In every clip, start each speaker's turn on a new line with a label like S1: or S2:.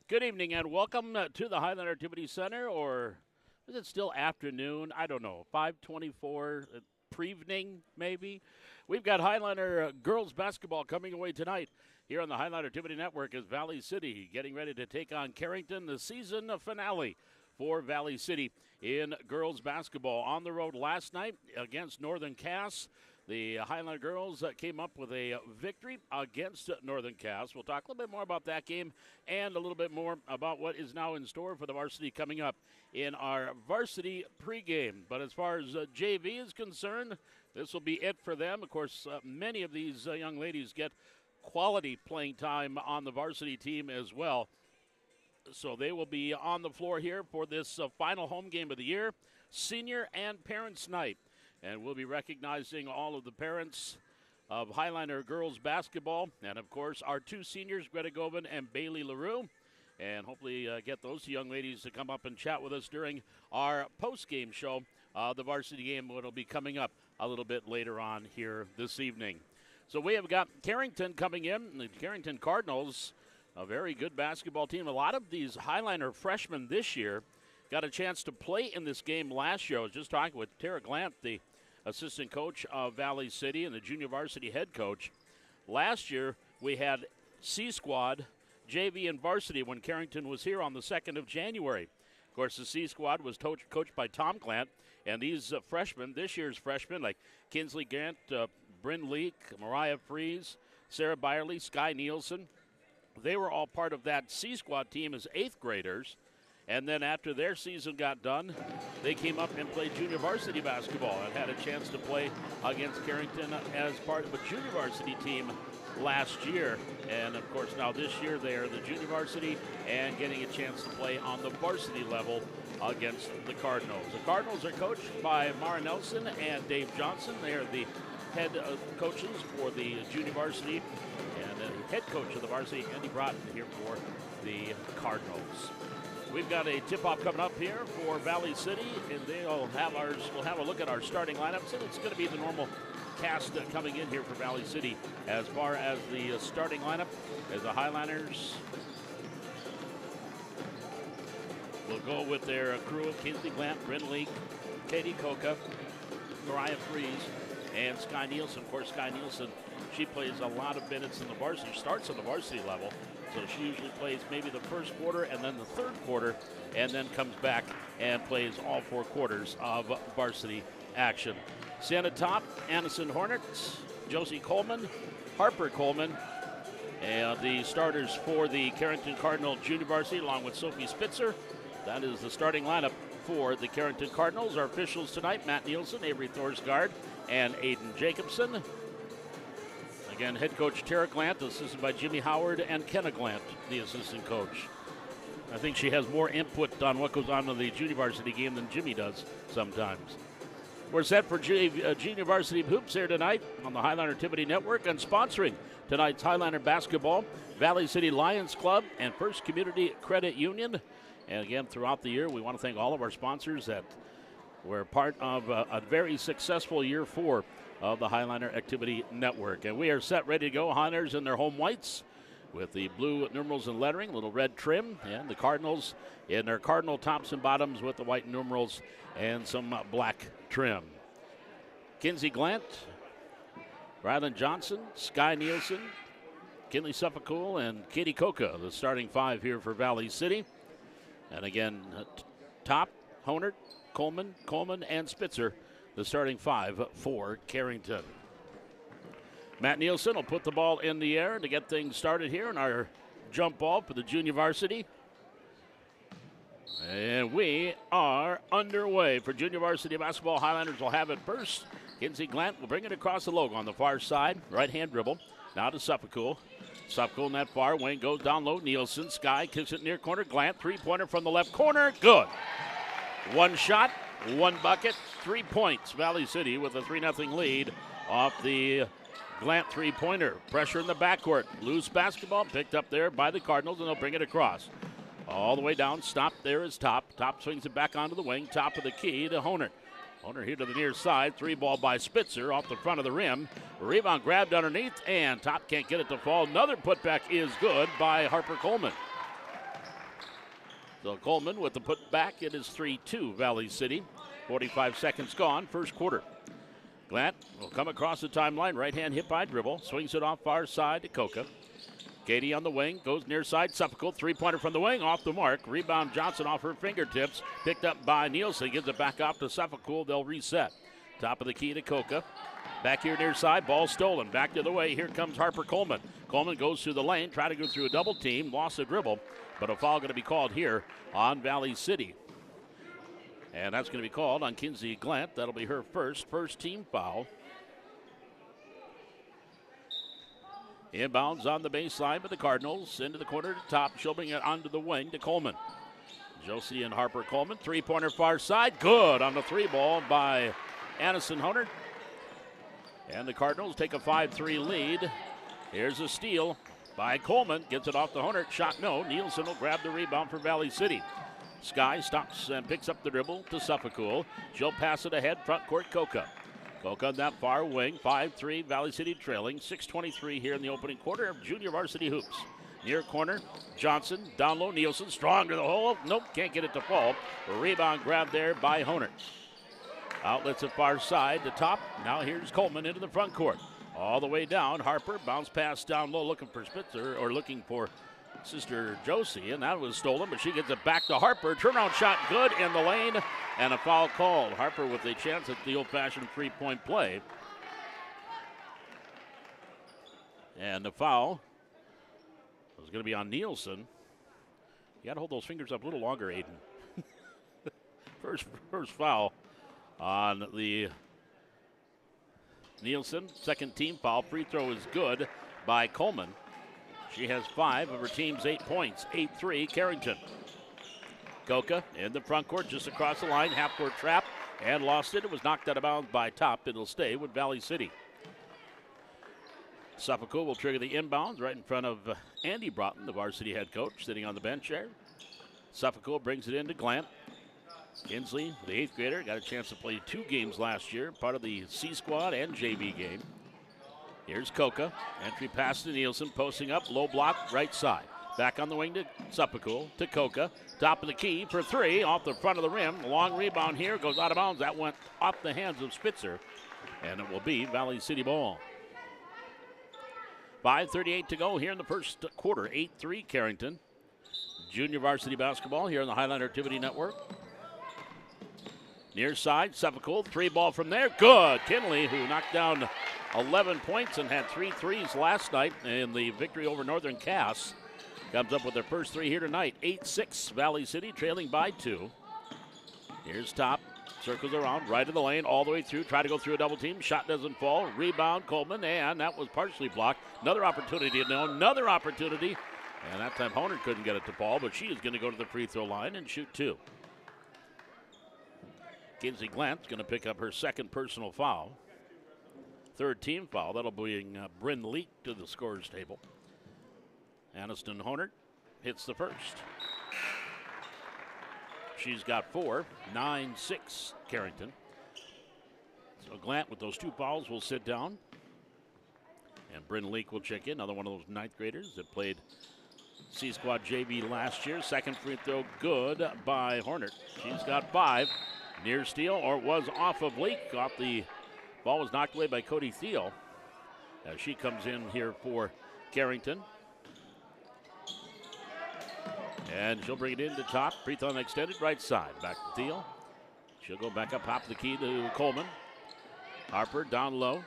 S1: Good evening and welcome to the Highland Activity Center, or is it still afternoon? I don't know. 5:24, pre-evening maybe. We've got Highliner girls basketball coming away tonight here on the Highland Activity Network as Valley City getting ready to take on Carrington, the season finale for Valley City in girls basketball. On the road last night against Northern Cass. The Highlander girls came up with a victory against Northern Cass. We'll talk a little bit more about that game and a little bit more about what is now in store for the varsity coming up in our varsity pregame. But as far as JV is concerned, this will be it for them. Of course, many of these young ladies get quality playing time on the varsity team as well. So they will be on the floor here for this final home game of the year, Senior and Parents Night. And we'll be recognizing all of the parents of Highliner girls basketball. And, of course, our two seniors, Greta Govan and Bailey LaRue. And hopefully get those young ladies to come up and chat with us during our post-game show. The varsity game will be coming up a little bit later on here this evening. So we have got Carrington coming in. The Carrington Cardinals, a very good basketball team. A lot of these Highliner freshmen this year got a chance to play in this game last year. I was just talking with Tara Glant, the assistant coach of Valley City and the junior varsity head coach. Last year, we had C Squad, JV, and varsity when Carrington was here on the 2nd of January. Of course, the C Squad was coached by Tom Glant, and these freshmen, this year's freshmen, like Kinsley Gant, Bryn Leak, Mariah Fries, Sarah Byerly, Sky Nielsen, they were all part of that C Squad team as 8th graders. And then after their season got done, they came up and played junior varsity basketball and had a chance to play against Carrington as part of a junior varsity team last year. And, of course, now this year they are the junior varsity and getting a chance to play on the varsity level against the Cardinals. The Cardinals are coached by Mara Nelson and Dave Johnson. They are the head coaches for the junior varsity, and the head coach of the varsity, Andy Broughton, here for the Cardinals. We've got a tip-off coming up here for Valley City, and we'll have a look at our starting lineups, and it's going to be the normal cast coming in here for Valley City. As far as the starting lineup, as the Highliners will go with their crew of Kinsley Glant, Bryn Leak, Katie Coca, Mariah Fries, and Sky Nielsen. Of course, Sky Nielsen, she plays a lot of minutes in the varsity, starts on the varsity level. So she usually plays maybe the first quarter and then the third quarter, and then comes back and plays all 4 quarters of varsity action. Santa Top, Anderson Hornets, Josie Coleman, Harper Coleman, and the starters for the Carrington Cardinal Junior Varsity, along with Sophie Spitzer. That is the starting lineup for the Carrington Cardinals. Our officials tonight, Matt Nielsen, Avery Thorsgaard, and Aiden Jacobson. Again, head coach Tara Glant, assisted by Jimmy Howard, and Kenna Glant, the assistant coach. I think she has more input on what goes on in the junior varsity game than Jimmy does sometimes. We're set for junior varsity hoops here tonight on the Highliner Activity Network, and sponsoring tonight's Highliner basketball, Valley City Lions Club and First Community Credit Union. And again, throughout the year, we want to thank all of our sponsors that were part of a very successful year 4 of the Highliner Activity Network. And we are set, ready to go. Highliners in their home whites with the blue numerals and lettering, little red trim, and the Cardinals in their cardinal tops and bottoms with the white numerals and some black trim. Kinsey Glant, Ryland Johnson, Sky Nielsen, Kinley Suffolcool, and Katie Coca, the starting 5 here for Valley City. And again, Top, Honert, Coleman, and Spitzer, the starting 5 for Carrington. Matt Nielsen will put the ball in the air to get things started here in our jump ball for the junior varsity. And we are underway for junior varsity basketball. Highlanders will have it first. Kinsey Glant will bring it across the logo on the far side. Right-hand dribble. Now to Suffolcool. Suffolcool in that far wing goes down low. Nielsen, Sky kicks it near corner. Glant, three-pointer from the left corner. Good. One shot. 1 bucket, 3 points. Valley City with a 3-0 lead off the Glant three-pointer. Pressure in the backcourt. Loose basketball picked up there by the Cardinals, and they'll bring it across. All the way down. Stop there is Top. Top swings it back onto the wing. Top of the key to Honert. Honert here to the near side. 3-ball by Spitzer off the front of the rim. Rebound grabbed underneath, and Top can't get it to fall. Another putback is good by Harper Coleman. So Coleman with the put back. It is 3-2 Valley City. 45 seconds gone, first quarter. Glant will come across the timeline. Right-hand hip-high dribble. Swings it off far side to Coca. Katie on the wing. Goes near side. Suffolk. Three-pointer from the wing. Off the mark. Rebound Johnson off her fingertips. Picked up by Nielsen. Gives it back off to Suffolk. They'll reset. Top of the key to Coca. Back here near side. Ball stolen. Back the other way. Here comes Harper Coleman. Coleman goes through the lane. Try to go through a double team. Lost the dribble. But a foul going to be called here on Valley City. And that's going to be called on Kinsey Glant. That'll be her first team foul. Inbounds on the baseline with the Cardinals. Into the corner to top. She'll bring it onto the wing to Coleman. Josie and Harper Coleman. Three-pointer far side. Good on the three ball by Addison Hunter. And the Cardinals take a 5-3 lead. Here's a steal by Coleman. Gets it off the Hunter. Shot no. Nielsen will grab the rebound for Valley City. Sky stops and picks up the dribble to Suffolk. She'll pass it ahead. Front court Coca. Coca on that far wing. 5-3 Valley City trailing. 6:23 here in the opening quarter of junior varsity hoops. Near corner, Johnson. Down low, Nielsen. Strong to the hole. Nope, can't get it to fall. A rebound grab there by Honert. Outlets at far side to top. Now here's Coleman into the front court. All the way down. Harper bounce pass down low looking for Spitzer or looking for Sister Josie, and that was stolen, but she gets it back to Harper. Turnaround shot good in the lane, and a foul called. Harper with a chance at the old-fashioned three-point play. And the foul was going to be on Nielsen. You got to hold those fingers up a little longer, Aiden. First foul on the Nielsen. Second team foul. Free throw is good by Coleman. She has 5 of her team's 8 points. 8-3 Carrington. Coca in the front court just across the line. Half-court trap and lost it. It was knocked out of bounds by Top. It'll stay with Valley City. Suffolk will trigger the inbounds right in front of Andy Broughton, the varsity head coach, sitting on the bench there. Suffolk brings it into Glant. Kinsley, the 8th grader, got a chance to play 2 games last year, part of the C squad and JV game. Here's Coca. Entry pass to Nielsen, posting up, low block, right side. Back on the wing to Suffolk, to Coca. Top of the key for 3, off the front of the rim. Long rebound here, goes out of bounds. That went off the hands of Spitzer, and it will be Valley City ball. 5:38 to go here in the first quarter. 8-3 Carrington. Junior varsity basketball here on the Highlander Activity Network. Near side, Suffolk, 3 ball from there. Good. Kinley, who knocked down 11 points and had 3 threes last night in the victory over Northern Cass, comes up with their first 3 here tonight. 8-6 Valley City, trailing by 2. Here's Top. Circles around, right of the lane, all the way through. Try to go through a double team. Shot doesn't fall. Rebound, Coleman, and that was partially blocked. Another opportunity. And that time Honer couldn't get it to fall, but she is going to go to the free throw line and shoot 2. Kinsey Glant's going to pick up her second personal foul. 3rd team foul. That'll bring Bryn Leak to the scorer's table. Aniston Honert hits the first. She's got 4. 9-6 Carrington. So Glant with those 2 fouls will sit down. And Bryn Leak will check in. Another one of those 9th graders that played C-Squad JV last year. Second free throw good by Hornet. She's got 5. Near steal, or it was off of Leak. Off the ball was knocked away by Cody Thiel as she comes in here for Carrington. And she'll bring it in to Top. Free throw extended right side. Back to Thiel. She'll go back up top of the key to Coleman. Harper down low.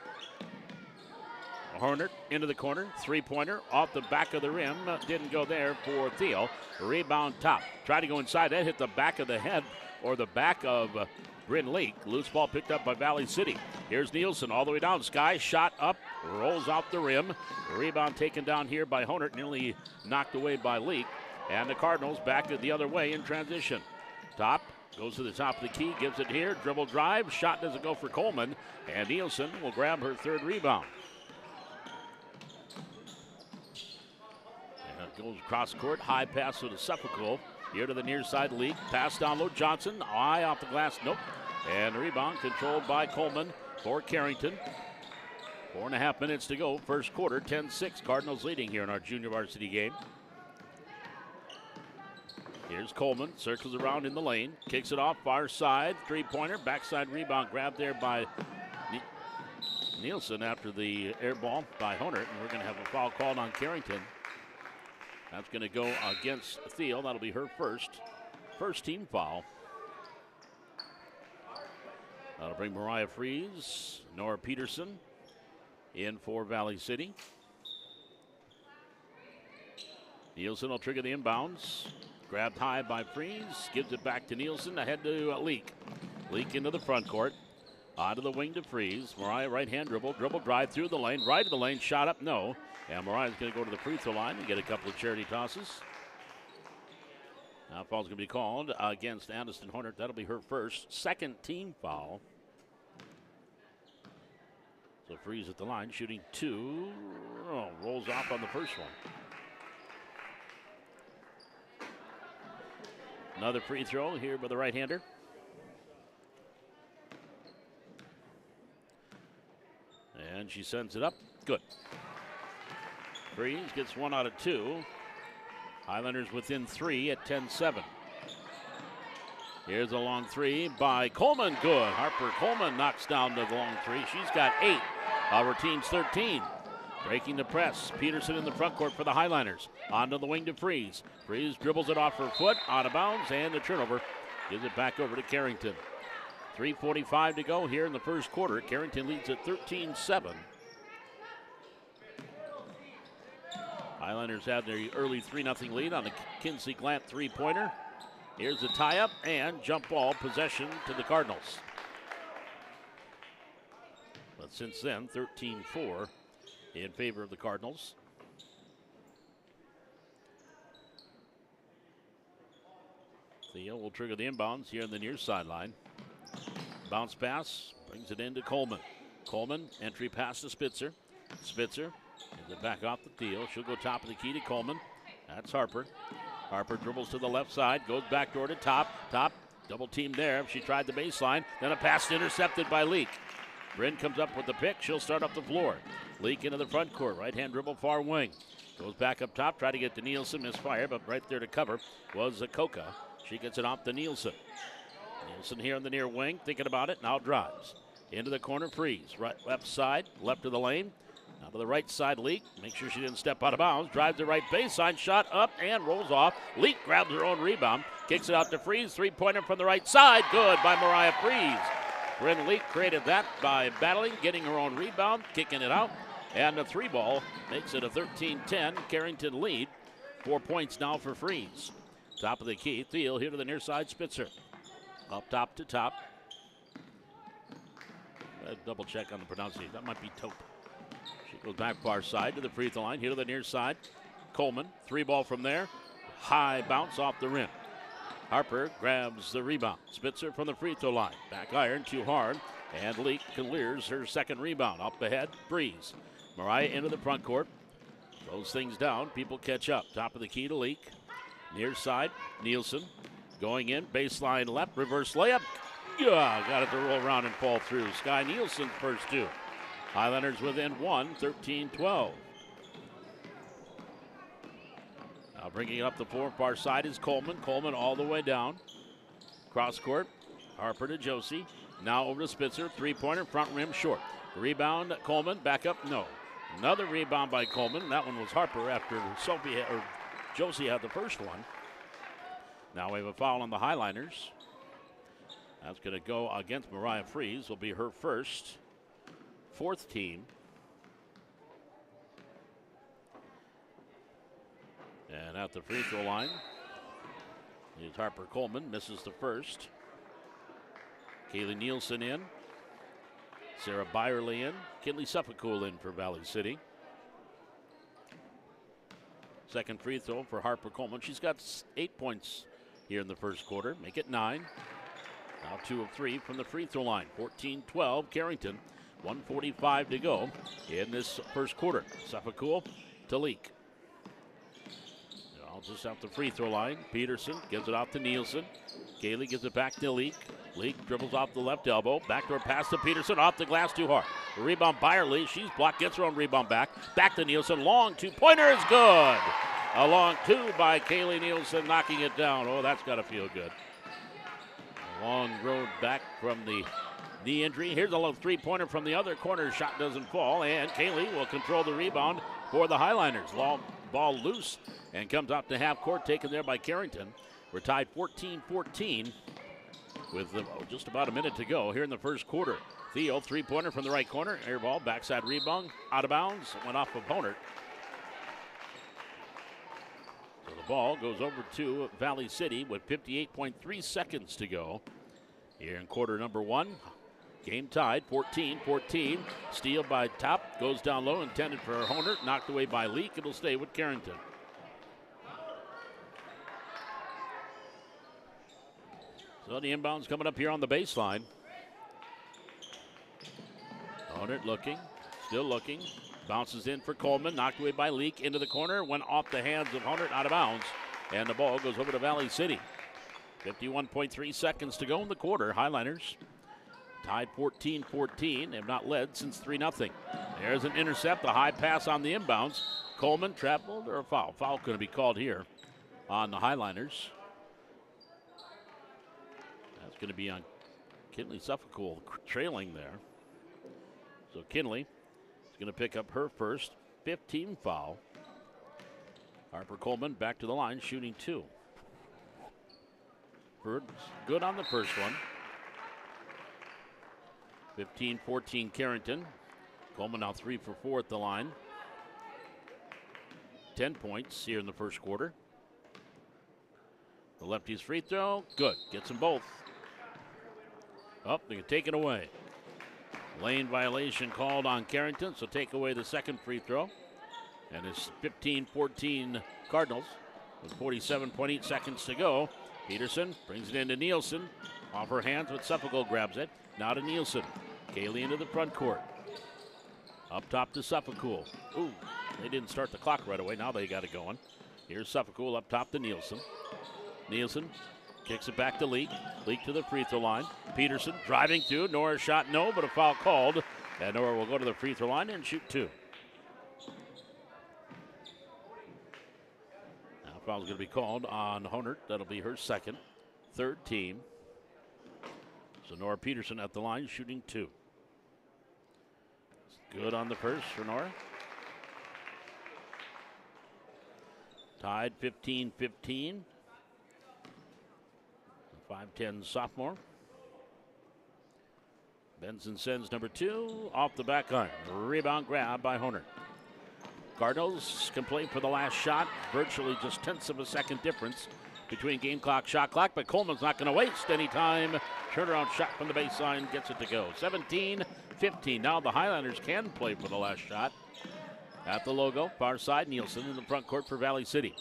S1: Hornet into the corner. 3-pointer off the back of the rim. Didn't go there for Thiel. Rebound Top. Tried to go inside. That hit the back of the head or the back of Bryn Leak. Loose ball picked up by Valley City. Here's Nielsen all the way down. Sky shot up. Rolls off the rim. Rebound taken down here by Hornet. Nearly knocked away by Leak. And the Cardinals back it the other way in transition. Top goes to the top of the key, gives it here, dribble drive, shot doesn't go for Coleman, and Nielsen will grab her 3rd rebound. And it goes cross court, high pass to the Suffolk. Here to the near side lead, pass down low, Johnson, eye off the glass, nope. And the rebound controlled by Coleman for Carrington. 4.5 minutes to go, first quarter, 10-6, Cardinals leading here in our junior varsity game. Here's Coleman, circles around in the lane, kicks it off, far side, three-pointer, backside rebound, grabbed there by Nielsen after the air ball by Honert, and we're going to have a foul called on Carrington. That's going to go against Thiel. That'll be her first team foul. That'll bring Mariah Fries, Nora Peterson in for Valley City. Nielsen will trigger the inbounds. Grabbed high by Fries, gives it back to Nielsen, ahead to Leak. Leak into the front court, onto the wing to Fries. Mariah right-hand dribble drive through the lane, right of the lane, shot up, no. And Mariah's going to go to the free throw line and get a couple of charity tosses. Now foul's going to be called against Aniston Honert. That'll be her second team foul. So Fries at the line, shooting two, rolls off on the first one. Another free throw here by the right-hander. And she sends it up. Good. Fries gets 1 out of 2. Highlanders within 3 at 10-7. Here's a long three by Coleman. Good. Harper Coleman knocks down the long three. She's got 8 of her team's 13. Breaking the press. Peterson in the front court for the Highlanders. Onto the wing to Fries. Fries dribbles it off her foot, out of bounds, and the turnover. Gives it back over to Carrington. 3:45 to go here in the first quarter. Carrington leads at 13-7. Highlanders have their early 3-0 lead on the Kinsey Glant three-pointer. Here's the tie-up and jump ball possession to the Cardinals. But since then, 13-4 in favor of the Cardinals. Theo will trigger the inbounds here on the near sideline. Bounce pass, brings it into Coleman. Coleman, entry pass to Spitzer. Spitzer gives it back off the Theo. She'll go top of the key to Coleman. That's Harper. Harper dribbles to the left side, goes back door to top. Top, double team there. She tried the baseline. Then a pass intercepted by Leak. Bryn comes up with the pick. She'll start up the floor. Leak into the front court. Right-hand dribble, far wing. Goes back up top, try to get to Nielsen, misfire, but right there to cover was Zakoka. She gets it off to Nielsen. Nielsen here on the near wing, thinking about it, now drives. Into the corner, Fries. Right, left side, left of the lane. Now to the right side, Leak. Make sure she didn't step out of bounds. Drives the right baseline, shot up and rolls off. Leak grabs her own rebound, kicks it out to Fries. Three-pointer from the right side, good by Mariah Fries. Bryn Leak created that by battling, getting her own rebound, kicking it out. And the three ball makes it a 13-10 Carrington lead. 4 points now for Fries. Top of the key, Thiel here to the near side, Spitzer. Up top to top. Double check on the pronunciation. That might be Tope. She goes back far side to the free throw line. Here to the near side. Coleman, three ball from there. High bounce off the rim. Harper grabs the rebound. Spitzer from the free throw line. Back iron, too hard. And Leak clears her second rebound. Up ahead, Breeze. Mariah into the front court. Throws things down. People catch up. Top of the key to Leak. Near side, Nielsen. Going in, baseline left, reverse layup. Yeah, got it to roll around and fall through. Sky Nielsen's first two. Highlanders within 1, 13-12. Now bringing it up the floor, far side is Coleman. Coleman all the way down. Cross court, Harper to Josie. Now over to Spitzer, three-pointer, front rim short. Rebound, Coleman, back up, no. Another rebound by Coleman. That one was Harper after Josie had the first one. Now we have a foul on the Highlanders. That's going to go against Mariah Fries. Will be her fourth team. And at the free throw line is Harper Coleman. Misses the first. Kaylee Nielsen in. Sarah Byerly in. Kinley Suffolcool in for Valley City. Second free throw for Harper Coleman. She's got 8 points here in the first quarter. Make it 9. Now 2 of 3 from the free throw line. 14-12 Carrington. 1:45 to go in this first quarter. Suffolcool to Leak. I'll just off the free throw line. Peterson gives it off to Nielsen. Kaylee gives it back to Leak. Leak dribbles off the left elbow. Backdoor pass to Peterson. Off the glass too hard. The rebound Byerly. She's blocked. Gets her own rebound back. Back to Nielsen. Long two-pointer is good. A long two by Kaylee Nielsen, knocking it down. Oh, that's got to feel good. A long road back from the knee injury. Here's a little three-pointer from the other corner. Shot doesn't fall, and Kaylee will control the rebound for the Highliners. Ball loose and comes out to half court, taken there by Carrington. We're tied 14-14 with just about a minute to go here in the first quarter. Theo, three-pointer from the right corner. Air ball, backside rebound, out of bounds, went off opponent. So the ball goes over to Valley City with 58.3 seconds to go here in quarter number one. Game tied, 14-14. Steal by Top, goes down low, intended for Honert, knocked away by Leak. It'll stay with Carrington. So the inbound's coming up here on the baseline. Honert looking, still looking. Bounces in for Coleman, knocked away by Leak, into the corner, went off the hands of Honert, out of bounds. And the ball goes over to Valley City. 51.3 seconds to go in the quarter. Highliners tied 14-14. They've not led since 3-0. There's an intercept, a high pass on the inbounds. Coleman traveled, or a foul. Foul going to be called here on the Highliners. That's going to be on Kinley Suffolk trailing there. So Kinley is going to pick up her first 15 foul. Harper Coleman back to the line, shooting two. Bird's good on the first one. 15-14 Carrington. Coleman now 3 for 4 at the line. 10 points here in the first quarter. The lefty's free throw, good. Gets them both. They can take it away. Lane violation called on Carrington, so take away the second free throw. And it's 15-14 Cardinals with 47.8 seconds to go. Peterson brings it into Nielsen. Off her hands, but Suffolk grabs it. Now to Nielsen. Kaylee into the front court. Up top to Suffolk. Ooh, they didn't start the clock right away. Now they got it going. Here's Suffolk up top to Nielsen. Nielsen kicks it back to Leak. Leak to the free throw line. Peterson driving through. Nora's shot no, but a foul called. And Nora will go to the free throw line and shoot two. Now foul's going to be called on Honert. That'll be her second. Third team. So Nora Peterson at the line shooting two. Good on the first for Nora. Tied 15-15. 5'10" sophomore. Benson sends number two off the back iron. Rebound grab by Honert. Cardinals can play for the last shot. Virtually just tenths of a second difference between game clock, shot clock, but Coleman's not going to waste any time. Turnaround shot from the baseline gets it to go. 17-15. Now the Highlanders can play for the last shot. At the logo, far side, Nielsen in the front court for Valley City.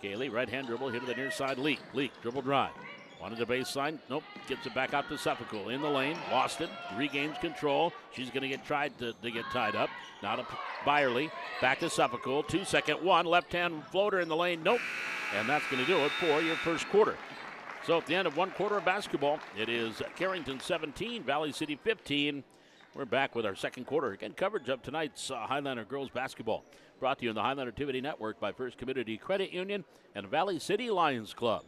S1: Kaylee, right-hand dribble, hit to the near side, Leak, dribble drive. Wanted the baseline, nope, gets it back out to Suffolk. In the lane, lost it, regains control. She's going to get tried to get tied up. Now to Byerly, back to Suffolk. 2-second one, left-hand floater in the lane, nope. And that's going to do it for your first quarter. So at the end of one quarter of basketball, it is Carrington 17, Valley City 15. We're back with our second quarter. Again, coverage of tonight's Highlander girls basketball. Brought to you on the Highlander Activity Network by First Community Credit Union and Valley City Lions Club.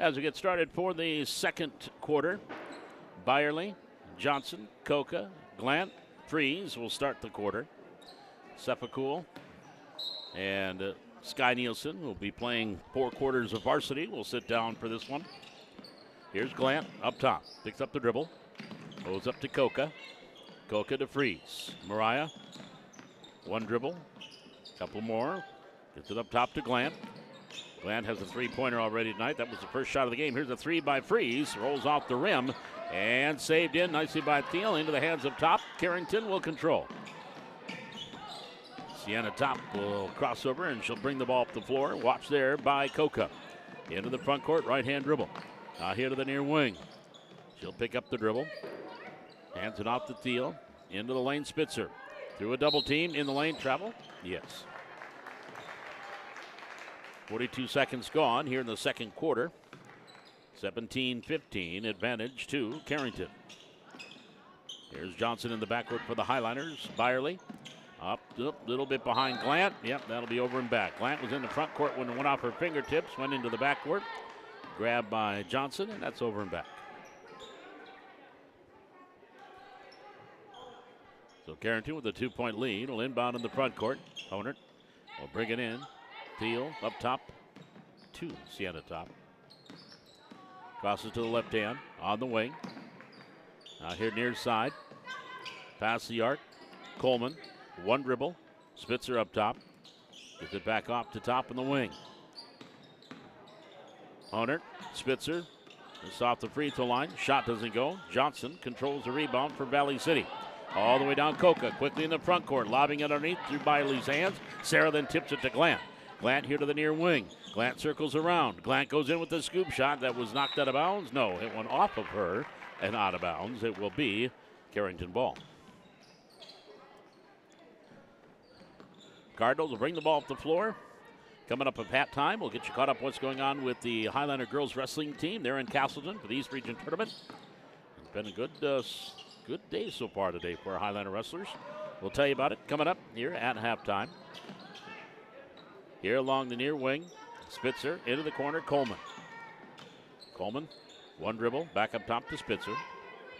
S1: As we get started for the second quarter, Byerly, Johnson, Coca, Glant, Freeze will start the quarter. Sefakul and Sky Nielsen will be playing 4 quarters of varsity. We'll sit down for this one. Here's Glant up top. Picks up the dribble. Goes up to Coca. Coca to Freeze. Mariah. 1 dribble. Couple more. Gets it up top to Glant. Glant has a 3-pointer already tonight. That was the first shot of the game. Here's a 3 by Freeze. Rolls off the rim and saved in nicely by Thiel into the hands of top. Carrington will control. Sienna Top will cross over and she'll bring the ball up the floor. Watch there by Coca. Into the front court, right-hand dribble. Here to the near wing. She'll pick up the dribble. Hands it off to Thiel. Into the lane, Spitzer. Through a double team in the lane, travel? Yes. 42 seconds gone here in the second quarter. 17-15 advantage to Carrington. Here's Johnson in the backcourt for the Highliners. Byerly up a little bit behind Glant. Yep, that'll be over and back. Glant was in the front court when it went off her fingertips, went into the backcourt. Grabbed by Johnson, and that's over and back. So Carrington with a 2-point lead will inbound in the front court. Honert will bring it in. Thiel up top to Sienna Top. Crosses to the left hand on the wing. Here near side. Pass the arc. Coleman, 1 dribble. Spitzer up top. Gets it back off to top in the wing. Honert, Spitzer, just off the free throw line. Shot doesn't go. Johnson controls the rebound for Valley City. All the way down Coca, quickly in the front court, lobbing it underneath through Byerly's hands. Sarah then tips it to Glant. Glant here to the near wing. Glant circles around. Glant goes in with the scoop shot that was knocked out of bounds. No, it went off of her and out of bounds. It will be Carrington ball. Cardinals will bring the ball up the floor. Coming up at halftime, we'll get you caught up what's going on with the Highliner girls wrestling team. They're in Castleton for the East Region Tournament. It's been a good day so far today for our Highliner wrestlers. We'll tell you about it coming up here at halftime. Here along the near wing, Spitzer into the corner, Coleman. Coleman, 1 dribble, back up top to Spitzer.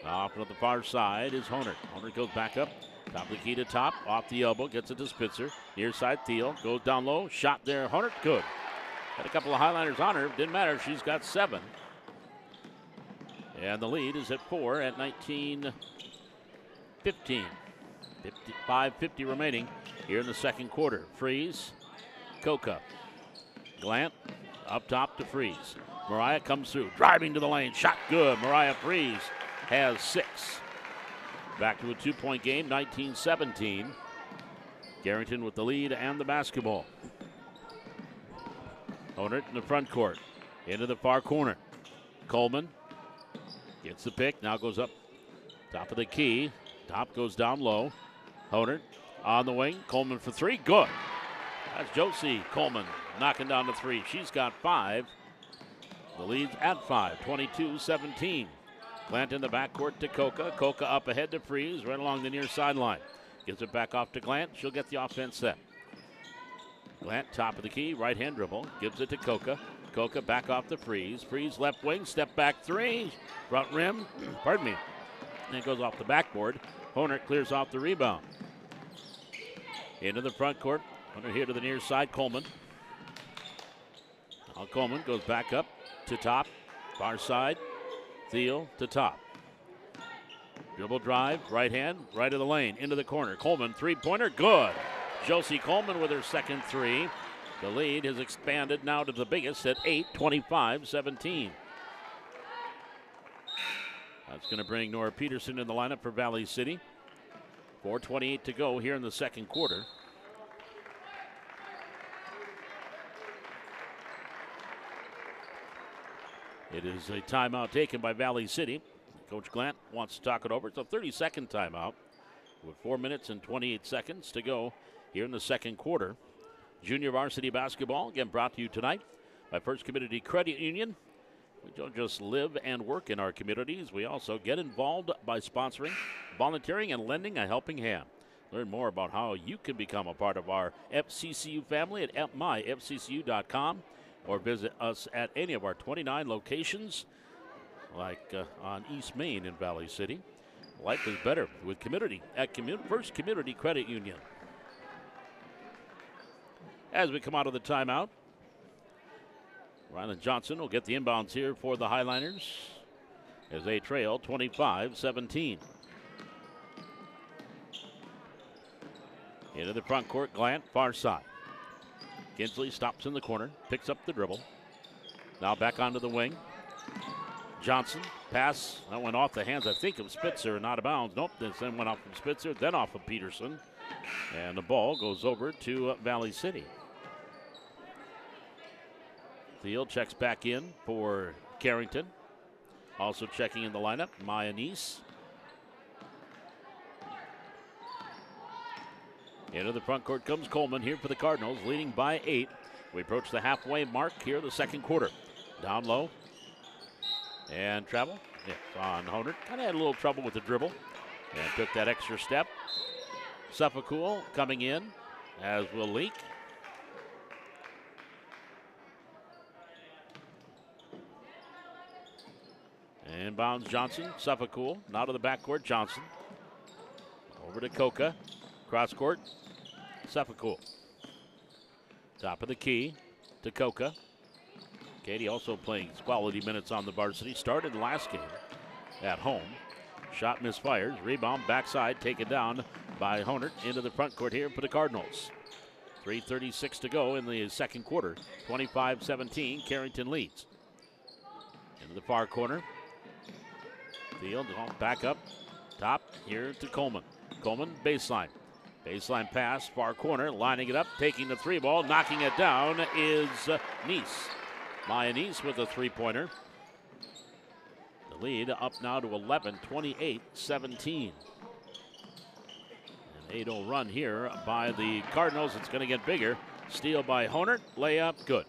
S1: Off to the far side is Honert. Honert goes back up. Top of the key to top, off the elbow, gets it to Spitzer. Near side, Thiel goes down low, shot there, Honert, good. Had a couple of Highliners on her, didn't matter, she's got 7. And the lead is at 4 at 19-15. 5:50 remaining here in the second quarter. Freeze, Coca, Glant, up top to Freeze. Mariah comes through, driving to the lane, shot good. Mariah Freeze has 6. Back to a 2-point game, 19-17. Carrington with the lead and the basketball. Honert in the front court. Into the far corner. Coleman gets the pick, now goes up top of the key. Top goes down low. Honert on the wing. Coleman for 3, good. That's Josie Coleman knocking down the 3. She's got 5. The lead's at 5, 22-17. Glant in the backcourt to Coca. Coca up ahead to Freeze, right along the near sideline. Gives it back off to Glant. She'll get the offense set. Glant, top of the key, right-hand dribble. Gives it to Coca. Coca back off to Freeze. Freeze left wing, step back 3. Front rim, pardon me. And it goes off the backboard. Honert clears off the rebound. Into the front court. Honert here to the near side, Coleman. Now Coleman goes back up to top, far side. Thiel to top. Dribble drive, right hand, right of the lane, into the corner. Coleman, 3-pointer, good. Josie Coleman with her second 3. The lead has expanded now to the biggest at 8, 25-17. That's going to bring Nora Peterson in the lineup for Valley City. 4:28 to go here in the second quarter. It is a timeout taken by Valley City. Coach Glant wants to talk it over. It's a 30-second timeout with 4 minutes and 28 seconds to go here in the second quarter. Junior varsity basketball, again brought to you tonight by First Community Credit Union. We don't just live and work in our communities. We also get involved by sponsoring, volunteering, and lending a helping hand. Learn more about how you can become a part of our FCCU family at myfccu.com. or visit us at any of our 29 locations, like on East Main in Valley City. Life is better with community at First Community Credit Union. as we come out of the timeout. Ryland Johnson will get the inbounds here for the Highliners as they trail 25-17. Into the front court, Glant, far side. Kinsley stops in the corner, picks up the dribble. Now back onto the wing. Johnson, pass, that went off the hands, I think, of Spitzer, not out of bounds. Nope, this then went off from Spitzer, then off of Peterson. And the ball goes over to Valley City. Thiel checks back in for Carrington. Also checking in the lineup, Maya Neese. Into the front court comes Coleman here for the Cardinals, leading by 8. We approach the halfway mark here, the second quarter. Down low. And travel. Yeah, on Honert. Kind of had a little trouble with the dribble. And took that extra step. Suffolcool coming in, as will Leak. Inbounds Johnson, Suffolcool, now to the backcourt, Johnson. Over to Coca, cross court, Suffolcool. Top of the key to Coca. Katie also playing quality minutes on the varsity. Started last game at home. Shot misfires, rebound backside, taken down by Honert into the front court here for the Cardinals. 3:36 to go in the second quarter. 25-17, Carrington leads. Into the far corner. Field back up top here to Coleman. Coleman baseline. Baseline pass, far corner, lining it up, taking the three ball, knocking it down is Neese. Maya Neese with a three-pointer. The lead up now to 11, 28-17. An 8-0 run here by the Cardinals. It's going to get bigger. Steal by Honert, layup, good.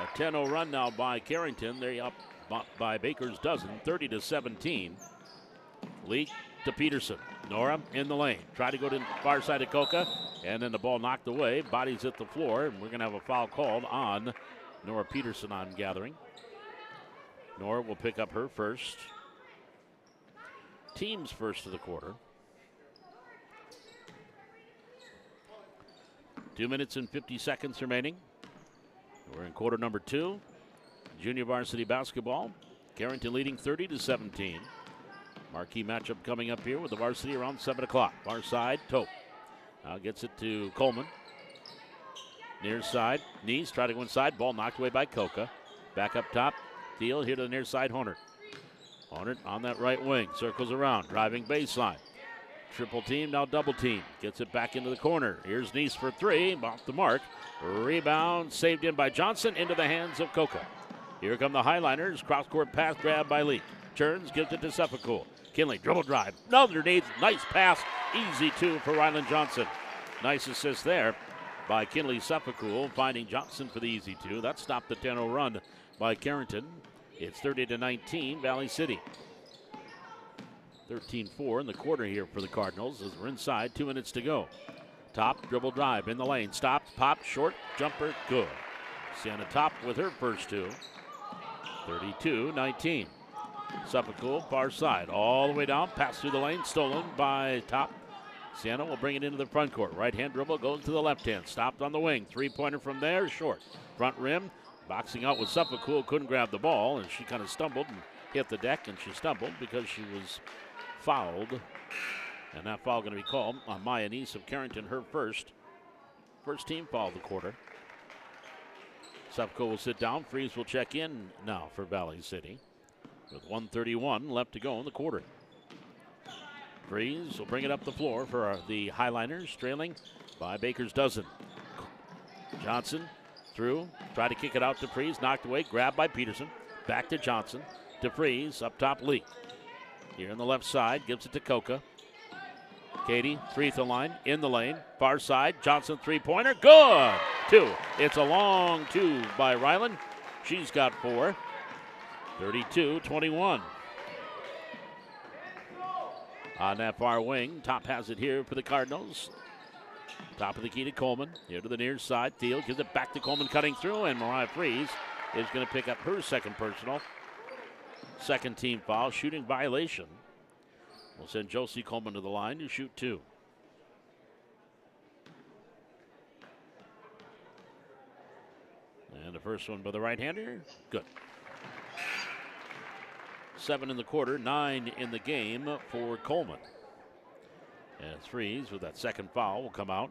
S1: A 10-0 run now by Carrington. They're up by Baker's dozen, 30-17. Leak to Peterson. Nora in the lane. Try to go to the far side of Coca, and then the ball knocked away. Bodies at the floor, and we're going to have a foul called on Nora Peterson, I'm gathering. Nora will pick up her first. Team's first of the quarter. 2 minutes and 50 seconds remaining. We're in quarter number 2. Junior varsity basketball. Carrington leading 30-17. Marquee matchup coming up here with the varsity around 7 o'clock. Far side, Tope. Now gets it to Coleman. Near side, Neese try to go inside. Ball knocked away by Coca. Back up top, Thiel here to the near side, Honert. Honert on that right wing, circles around, driving baseline. Triple team, now double team. Gets it back into the corner. Here's Neese for 3, off the mark. Rebound saved in by Johnson into the hands of Coca. Here come the Highliners. Cross-court pass grab by Lee. Turns, gives it to Suffolcool. Kinley, dribble drive. Underneath, nice pass. Easy 2 for Ryland Johnson. Nice assist there by Kinley Suffolcool, finding Johnson for the easy 2. That stopped the 10-0 run by Carrington. It's 30-19, Valley City. 13-4 in the quarter here for the Cardinals as we're inside, 2 minutes to go. Top, dribble drive in the lane. Stops, pop, short, jumper, good. Sienna Top with her first 2. 32-19. Suffolcool, far side, all the way down, pass through the lane, stolen by Top. Sienna will bring it into the front court. Right-hand dribble goes to the left hand. Stopped on the wing. Three-pointer from there, short. Front rim, boxing out with Suffolcool, couldn't grab the ball, and she kind of stumbled and hit the deck, and she stumbled because she was fouled. And that foul going to be called on Maya Neese of Carrington, her first team foul of the quarter. Suffolcool will sit down. Freeze will check in now for Valley City with 1:31 left to go in the quarter. Freeze will bring it up the floor for the Highliners, trailing by Baker's dozen. Johnson through, try to kick it out to Freeze, knocked away, grabbed by Peterson. Back to Johnson, to Freeze, up top Lee. Here on the left side, gives it to Coca. Katie, free-throw line, in the lane, far side, Johnson three-pointer, good! 2. It's a long 2 by Ryland. She's got 4. 32-21. On that far wing, Top has it here for the Cardinals. Top of the key to Coleman. Here to the near side. Thiel gives it back to Coleman cutting through, and Mariah Freeze is going to pick up her second personal. Second team foul, shooting violation. We'll send Josie Coleman to the line to shoot 2. And the first one by the right-hander, good. 7 in the quarter, 9 in the game for Coleman. And threes with that second foul will come out.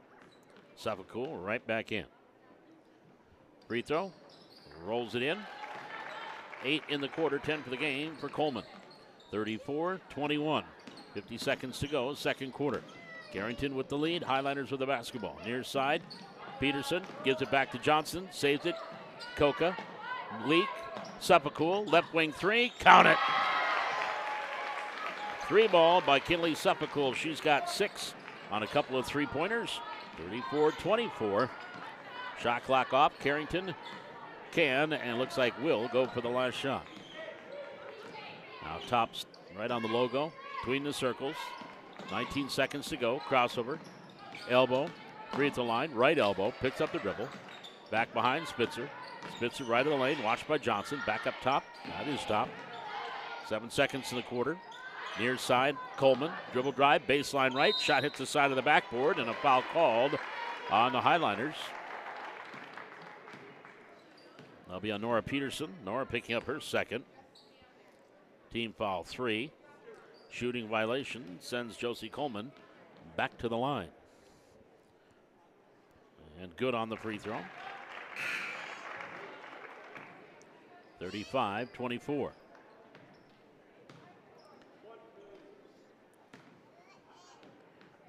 S1: Suffolk right back in. Free throw, rolls it in. 8 in the quarter, 10 for the game for Coleman. 34-21. 50 seconds to go, second quarter. Carrington with the lead, Highlanders with the basketball. Near side, Peterson gives it back to Johnson, saves it. Coca, Leak, Suffolk, left wing three, count it. 3 ball by Kinley Suffolk. She's got 6 on a couple of three-pointers. 34-24. Shot clock off. Carrington can, and looks like will go for the last shot. Now tops right on the logo, between the circles. 19 seconds to go. Crossover. Elbow. Free throw line. Right elbow. Picks up the dribble. Back behind Spitzer. Spitzer right of the lane. Watched by Johnson. Back up top. That is top. 7 seconds in the quarter. Near side. Coleman. Dribble drive. Baseline right. Shot hits the side of the backboard. And a foul called on the Highlanders. That'll be on Nora Peterson. Nora picking up her second. Team foul 3. Shooting violation sends Josie Coleman back to the line. And good on the free throw. 35-24.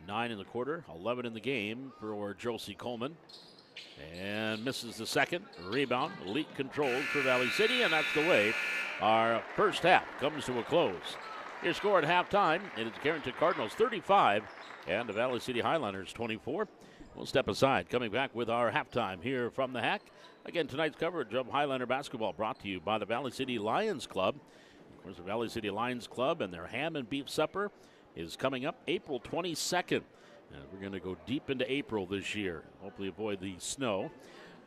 S1: Nine in the quarter, 11 in the game for Josie Coleman. And misses the second. Rebound, elite controls for Valley City, and that's the way our first half comes to a close. Your score at halftime, and it's Carrington Cardinals 35 and the Valley City Highlanders 24. We'll step aside, coming back with our halftime here from the Hack. Again, tonight's coverage of Highlander basketball brought to you by the Valley City Lions Club. Of course, the Valley City Lions Club and their ham and beef supper is coming up April 22nd. And we're going to go deep into April this year. Hopefully avoid the snow.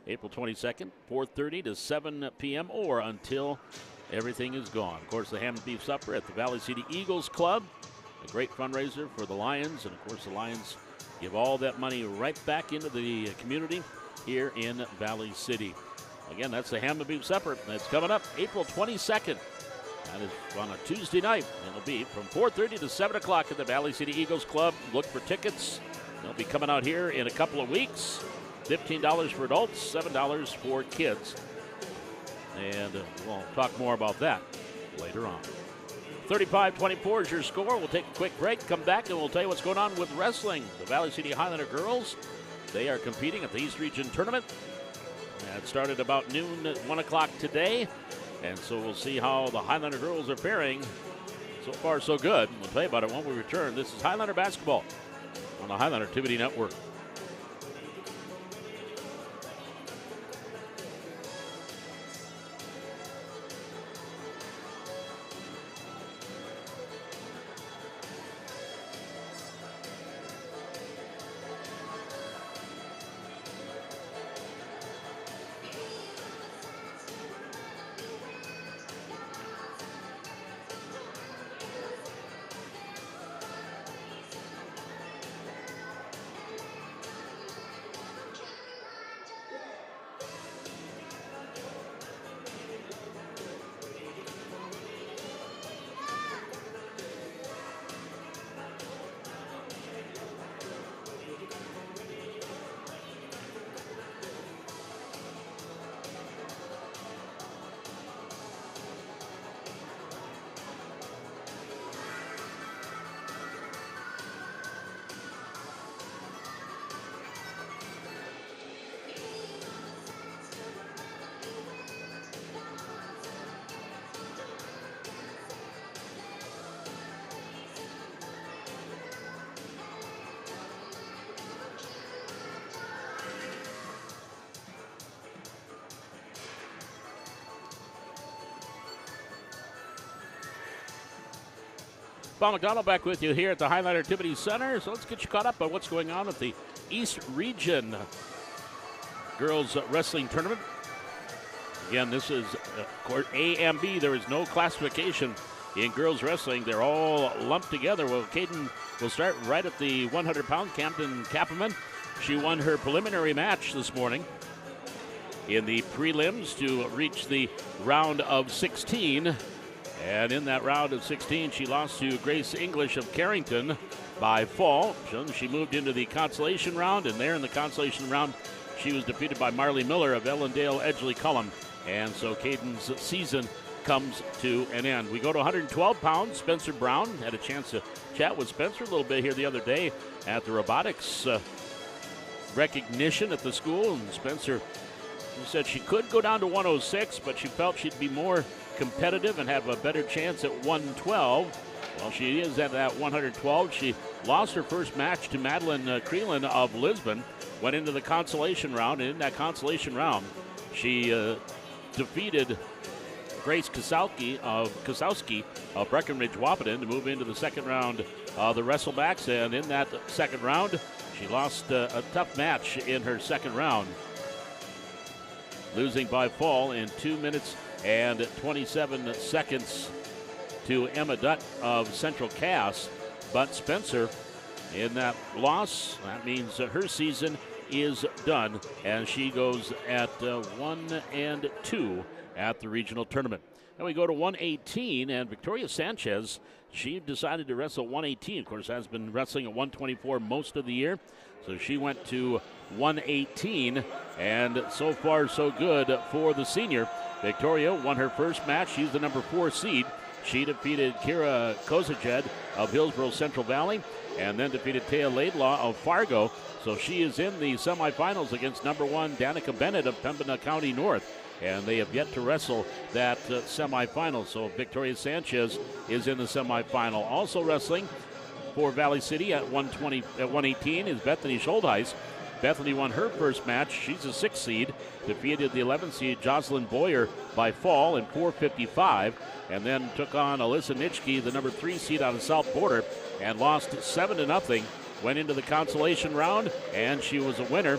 S1: April 22nd, 4:30 to 7 p.m. or until everything is gone. Of course, the ham and beef supper at the Valley City Eagles Club. A great fundraiser for the Lions. And, of course, the Lions give all that money right back into the community here in Valley City. Again, that's the ham and beef supper. That's coming up April 22nd. That is on a Tuesday night. It'll be from 4:30 to 7 o'clock at the Valley City Eagles Club. Look for tickets. They'll be coming out here in a couple of weeks. $15 for adults, $7 for kids. And we'll talk more about that later on. 35-24 is your score. We'll take a quick break, come back, and we'll tell you what's going on with wrestling. The Valley City Highlander girls, they are competing at the East Region Tournament. It started about noon at 1 o'clock today. And so we'll see how the Highlander girls are faring. So far, so good. We'll tell you about it when we return. This is Highlander basketball on the Highlander Activity Network. Bob McDonald back with you here at the Highlander Activity Center. So let's get you caught up on what's going on at the East Region Girls Wrestling Tournament. Again, this is A and B. There is no classification in girls wrestling. They're all lumped together. Well, Caden will start right at the 100-pound. Camden Kapperman. She won her preliminary match this morning in the prelims to reach the round of 16. And in that round of 16, she lost to Grace English of Carrington by fall. So she moved into the consolation round, and there in the consolation round, she was defeated by Marley Miller of Ellendale Edgeley Cullum. And so Caden's season comes to an end. We go to 112 pounds. Spencer Brown had a chance to chat with Spencer a little bit here the other day at the robotics recognition at the school. And Spencer said she could go down to 106, but she felt she'd be more competitive and have a better chance at 112. Well, she is at that 112. She lost her first match to Madeline Creelan of Lisbon, went into the consolation round, and in that consolation round, she defeated Grace Kasowski of Breckenridge Wahpeton to move into the second round of the Wrestlebacks. And in that second round, she lost a tough match in her second round, losing by fall in 2 minutes and 27 seconds to Emma Dutt of Central Cass. But Spencer, in that loss, that means her season is done, and she goes at 1-2 at the regional tournament. Then we go to 118, and Victoria Sanchez, she decided to wrestle 118. Of course, has been wrestling at 124 most of the year, so she went to 118, and so far so good for the senior. Victoria won her first match. She's the number 4 seed. She defeated Kira Kozajed of Hillsborough Central Valley, and then defeated Taya Laidlaw of Fargo. So she is in the semifinals against number 1 Danica Bennett of Pembina County North, and they have yet to wrestle that semifinal. So Victoria Sanchez is in the semifinal. Also wrestling for Valley City at 118 is Bethany Schultheis. Bethany won her first match. She's a 6th seed, defeated the 11th seed Jocelyn Boyer by fall in 4:55, and then took on Alyssa Nitschke, the number 3 seed out of South Border, and lost 7-0. Went into the consolation round, and she was a winner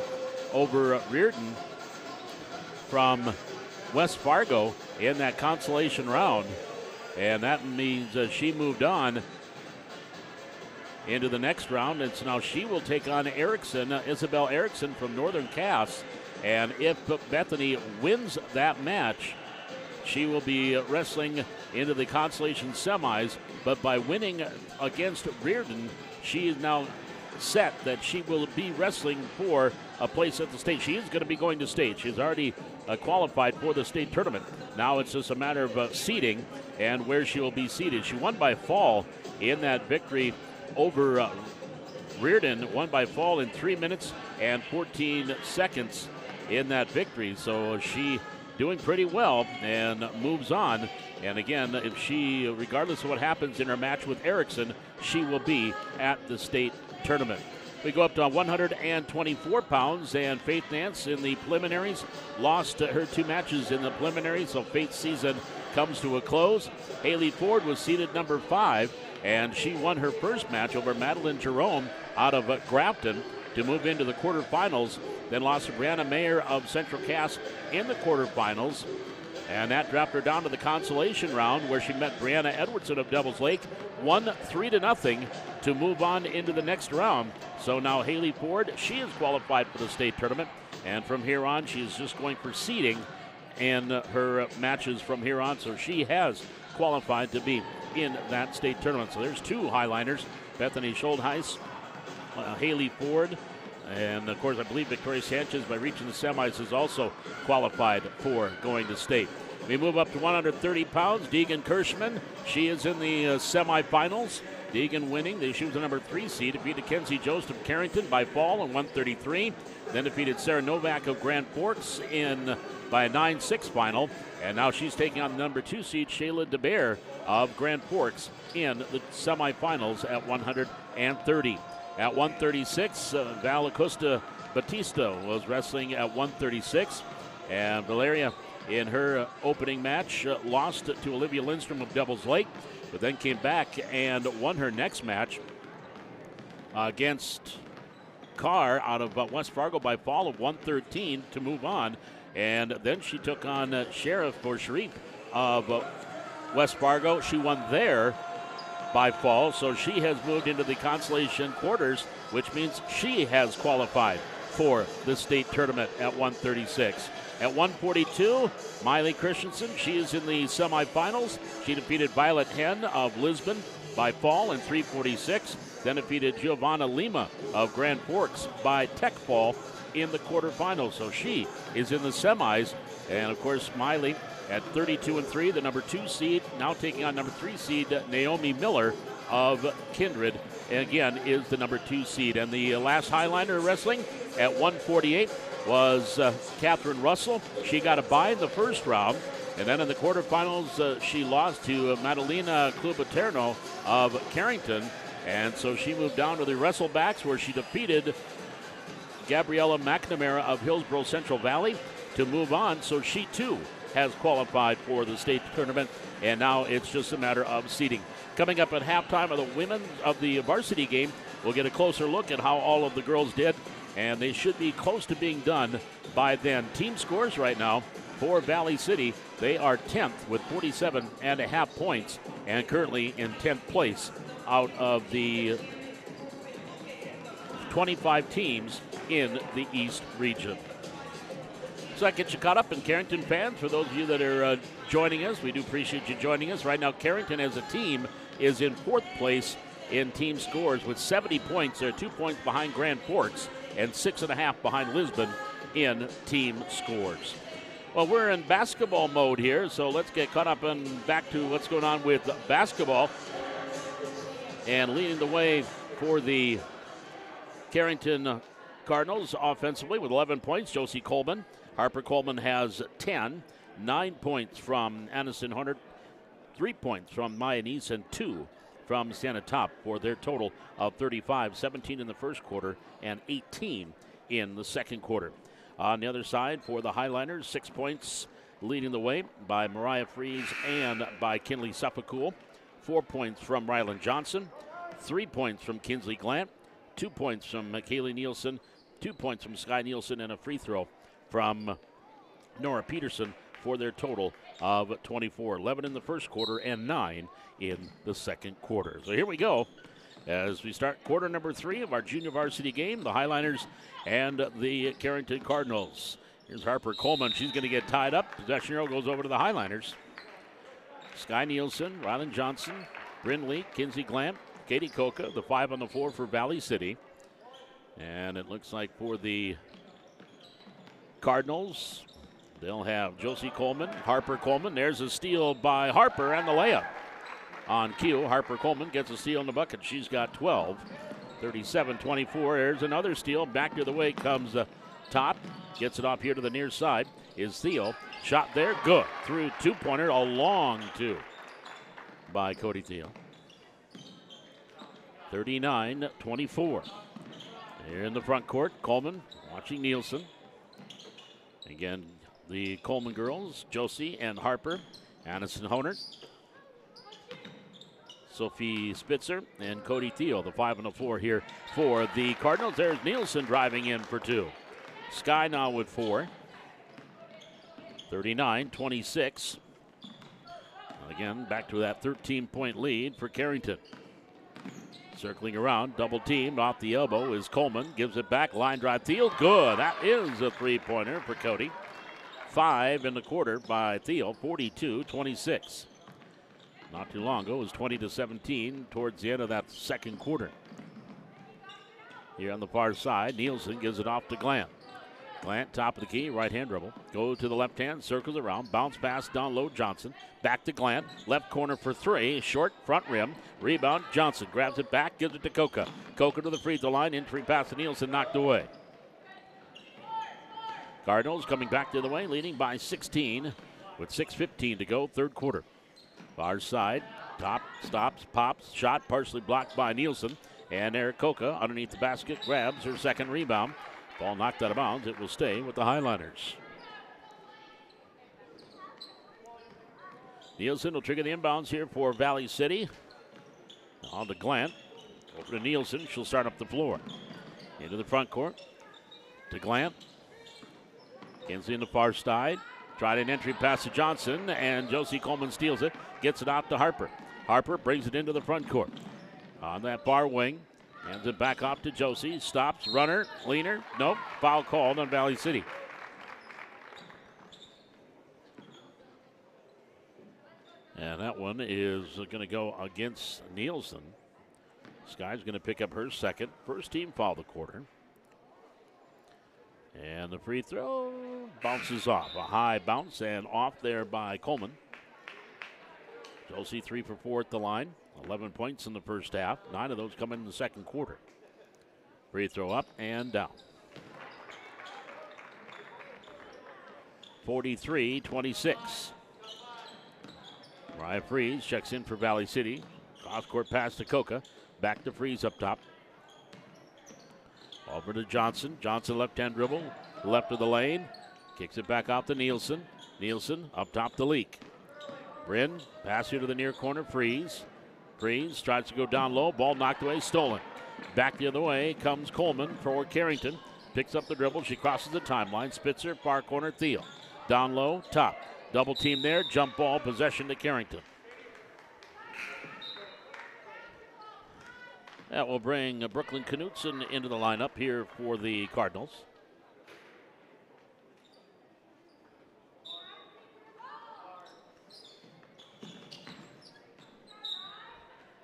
S1: over Reardon from West Fargo in that consolation round. And that means she moved on into the next round, and so now she will take on Isabel Erickson from Northern Cass. And if Bethany wins that match, she will be wrestling into the consolation semis. But by winning against Reardon, she is now set that she will be wrestling for a place at the state. She is going to be going to state. She's already qualified for the state tournament. Now it's just a matter of seeding and where she will be seated. She won by fall in that victory over Reardon, won by fall in 3 minutes and 14 seconds in that victory. So she doing pretty well and moves on. And again, if she, regardless of what happens in her match with Erickson, she will be at the state tournament. We go up to 124 pounds, and Faith Nance in the preliminaries lost her 2 matches in the preliminaries, so Faith's season comes to a close. Haley Ford was seeded number 5, and she won her first match over Madeline Jerome out of Grafton to move into the quarterfinals. Then lost to Brianna Mayer of Central Cass in the quarterfinals, and that dropped her down to the consolation round, where she met Brianna Edwardson of Devils Lake, won 3-0 to move on into the next round. So now Haley Ford, she is qualified for the state tournament, and from here on she is just going for seeding in her matches from here on. So she has qualified to be in that state tournament. So there's 2 highliners, Bethany Schultheis, Haley Ford, and of course I believe Victoria Sanchez, by reaching the semis, is also qualified for going to state. We move up to 130 pounds. Deegan Kirschman, she is in the semifinals. Deegan winning. She was the number 3 seed, defeated Kenzie Joseph of Carrington by fall in 133. Then defeated Sarah Novak of Grand Forks by a 9-6 final. And now she's taking on the number 2 seed, Shayla DeBear of Grand Forks, in the semifinals at 130. At 136, Val Acosta Batista was wrestling at 136. And Valeria, in her opening match, lost to Olivia Lindstrom of Devils Lake, but then came back and won her next match against Carr out of West Fargo by fall of 113 to move on. And then she took on Sharif of West Fargo. She won there by fall, so she has moved into the consolation quarters, which means she has qualified for the state tournament at 136. At 142, Miley Christensen, she is in the semifinals. She defeated Violet Hen of Lisbon by fall in 346, then defeated Giovanna Lima of Grand Forks by tech fall in the quarterfinals. So she is in the semis. And of course, Miley at 32-3, the number 2 seed, now taking on number 3 seed Naomi Miller of Kindred, and again is the number 2 seed. And the last Highliner wrestling at 148 was Catherine Russell. She got a bye in the first round, and then in the quarterfinals she lost to Madalena Clubaterno of Carrington, and so she moved down to the wrestlebacks where she defeated Gabriella McNamara of Hillsborough Central Valley to move on. So she too has qualified for the state tournament, and now it's just a matter of seeding. Coming up at halftime of the varsity game, we'll get a closer look at how all of the girls did, and they should be close to being done by then. Team scores right now for Valley City. They are 10th with 47.5 points and currently in 10th place out of the 25 teams in the East region. So that gets you caught up in Carrington fans. For those of you that are joining us, we do appreciate you joining us. Right now, Carrington as a team is in 4th place in team scores with 70 points. They're 2 points behind Grand Forks and 6.5 behind Lisbon in team scores. Well, we're in basketball mode here, so let's get caught up and back to what's going on with basketball. And leading the way for the Carrington Cardinals offensively with 11 points, Josie Coleman. Harper Coleman has 10, 9 points from Aniston Hunter, 3 points from Maya Neese, and 2 from Santa Top for their total of 35, 17 in the first quarter and 18 in the second quarter. On the other side for the Highliners, 6 points leading the way by Mariah Fries and by Kinley Suffolcool, 4 points from Ryland Johnson, 3 points from Kinsley Glant, 2 points from Kaylee Nielsen, 2 points from Sky Nielsen, and a free throw from Nora Peterson for their total of 24. 11 in the first quarter and 9 in the second quarter. So here we go as we start quarter number 3 of our junior varsity game, the Highliners and the Carrington Cardinals. Here's Harper Coleman. She's going to get tied up. Possession arrow goes over to the Highliners. Sky Nielsen, Ryland Johnson, Bryn Lee, Kinsey Glamp, Katie Coca, the 5 on the floor for Valley City. And it looks like for the Cardinals, they'll have Josie Coleman, Harper Coleman. There's a steal by Harper and the layup on cue. Harper Coleman gets a steal in the bucket. She's got 12. 37-24. There's another steal. Back to the way comes Top. Gets it off here to the near side is Theo. Shot there. Good. Through two-pointer. A long two by Cody Theo. 39-24. Here in the front court, Coleman watching Nielsen. Again, the Coleman girls, Josie and Harper, Aniston Honert, Sophie Spitzer, and Cody Theo, the 5 on the floor here for the Cardinals. There's Nielsen driving in for 2. Sky now with 4. 39-26. Again, back to that 13-point lead for Carrington. Circling around, double teamed off the elbow is Coleman. Gives it back, line drive, Theo, good. That is a three-pointer for Cody. 5 in the quarter by Theo, 42-26. Not too long ago, it was 20-17 towards the end of that second quarter. Here on the far side, Nielsen gives it off to Glant. Glant, top of the key, right-hand dribble. Go to the left hand, circles around, bounce pass down low, Johnson. Back to Glant, left corner for 3, short, front rim. Rebound, Johnson grabs it back, gives it to Coca. Coca to the free throw line, entry pass to Nielsen, knocked away. Cardinals coming back the other way, leading by 16 with 6:15 to go, third quarter. Far side, Top, stops, pops, shot partially blocked by Nielsen. And Eric Coca underneath the basket grabs her second rebound. Ball knocked out of bounds. It will stay with the Highliners. Nielsen will trigger the inbounds here for Valley City. On to Glant. Over to Nielsen. She'll start up the floor. Into the front court. To Glant. Kinsey in the far side. Tried an entry pass to Johnson, and Josie Coleman steals it. Gets it out to Harper. Harper brings it into the front court. On that far wing. Hands it back off to Josie. Stops. Runner. Leaner. Nope. Foul called on Valley City. that one is going to go against Nielsen. Sky's going to pick up her second. First team foul of the quarter. And the free throw bounces off. A high bounce and off there by Coleman. Josie 3 for 4 at the line. 11 points in the first half. 9 of those come in the second quarter. Free throw up and down. 43-26. Mariah Freeze checks in for Valley City. Cross-court pass to Coca. Back to Freeze up top. Over to Johnson. Johnson left-hand dribble. Left of the lane. Kicks it back out to Nielsen. Nielsen up top to Leak. Bryn, pass here to the near corner. Freeze. Freeze tries to go down low. Ball knocked away. Stolen. Back the other way comes Coleman for Carrington. Picks up the dribble. She crosses the timeline. Spitzer, far corner. Thiel. Down low. Top. Double team there. Jump ball. Possession to Carrington. That will bring Brooklyn Knutson into the lineup here for the Cardinals.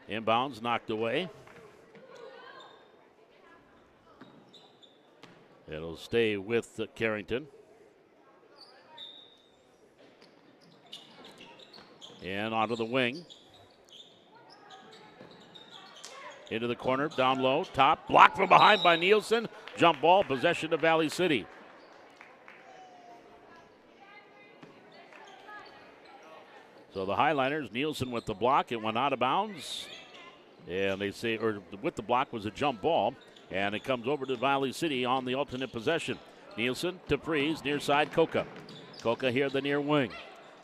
S1: Inbounds knocked away. It'll stay with Carrington. And onto the wing. Into the corner, down low, top, blocked from behind by Nielsen. Jump ball, possession to Valley City. So the Highliners, Nielsen with the block, it went out of bounds. And they say, or with the block was a jump ball. And it comes over to Valley City on the alternate possession. Nielsen to Freeze, near side Coca. Coca here the near wing.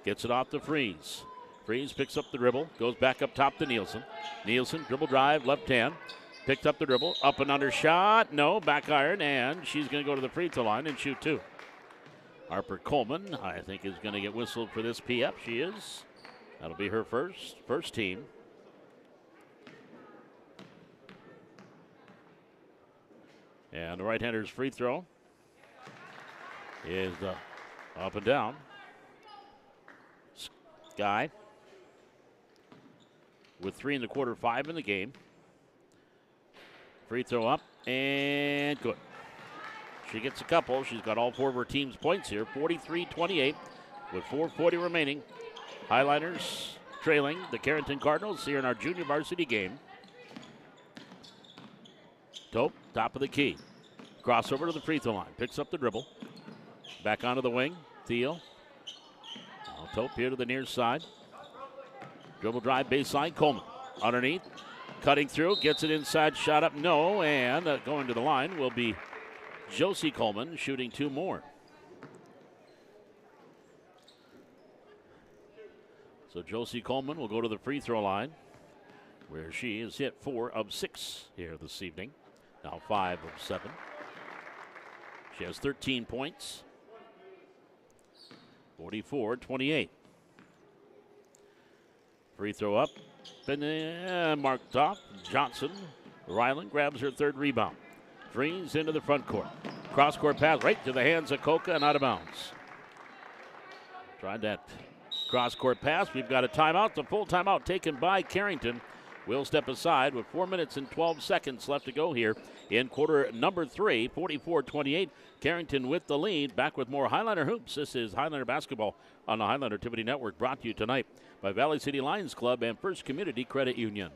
S1: Gets it off to Freeze. Freeze picks up the dribble, goes back up top to Nielsen. Nielsen, dribble drive, left hand. Picked up the dribble, up and under shot. No, back iron, and she's going to go to the free throw line and shoot 2. Harper Coleman, I think, is going to get whistled for this PF. She is. That'll be her first team. And the right-hander's free throw is up and down. Sky with 3 in the quarter, 5 in the game. Free throw up and good. She gets a couple. She's got all 4 of her team's points here. 43-28 with 4:40 remaining. Highliners trailing the Carrington Cardinals here in our junior varsity game. Tope, top of the key. Crossover to the free throw line. Picks up the dribble. Back onto the wing. Thiel. Now Tope here to the near side. Dribble drive baseline. Coleman underneath. Cutting through. Gets it inside. Shot up. No. And going to the line will be Josie Coleman shooting 2 more. So Josie Coleman will go to the free throw line, where she has hit 4 of 6 here this evening. Now 5 of 7. She has 13 points. 44-28. Free throw up. Been marked off. Johnson. Ryland grabs her 3rd rebound. Freeze into the front court. Cross-court pass right to the hands of Coca and out of bounds. Tried that cross-court pass. We've got a timeout. The full timeout taken by Carrington. We'll step aside with 4 minutes and 12 seconds left to go here in quarter number 3, 44-28. Carrington with the lead. Back with more Highliner Hoops. This is Highliner Basketball on the Highliner Activity Network, brought to you tonight by Valley City Lions Club and First Community Credit Union.